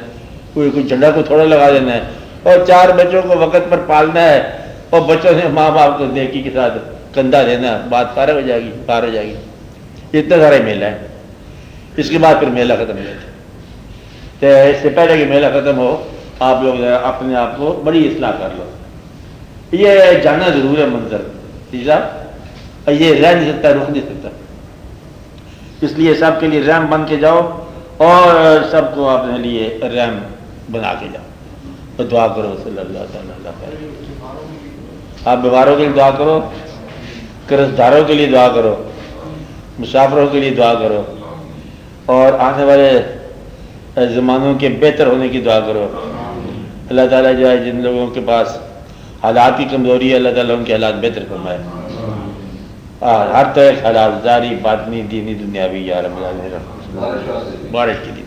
کوئی جھنڈا کو تھوڑا لگا دینا ہے، اور 4 بچوں کو وقت پر پالنا ہے، اور بچوں نے ماں باپ کو نیکی کے ساتھ کندھا دینا ہے، بات پار ہو جائے گی، پار ہو جائے گی۔ اتنا سارا میلہ ہے، اس کے بعد پھر میلہ ختم ہو جاتا ہے۔ تو اس سے پہلے کہ میلہ ختم ہو آپ لوگ اپنے آپ کو بڑی اصلاح کر لو۔ یہ جانا ضرور ہے منظر، ٹھیک ہے، یہ رہ نہیں سکتا، رک نہیں سکتا، اس لیے سب کے لیے رحم بن کے جاؤ اور سب کو اپنے لیے رحم بنا کے جاؤ، اور دعا کرو صلی اللہ تعالیٰ علیہ۔ آپ بیماروں کے لیے دعا کرو، قرض داروں کے لیے دعا کرو، مسافروں کے لیے دعا کرو، اور آنے والے زمانوں کے بہتر ہونے کی دعا کرو۔ اللہ تعالیٰ جو ہے جن لوگوں کے پاس حالات کی کمزوری ہے، اللہ تعالیٰ ان کے حالات بہتر فرمائے، ہر طرح کے حالات ظاہری باطنی دینی دنیاوی، یا رب العالمین بارش کے لیے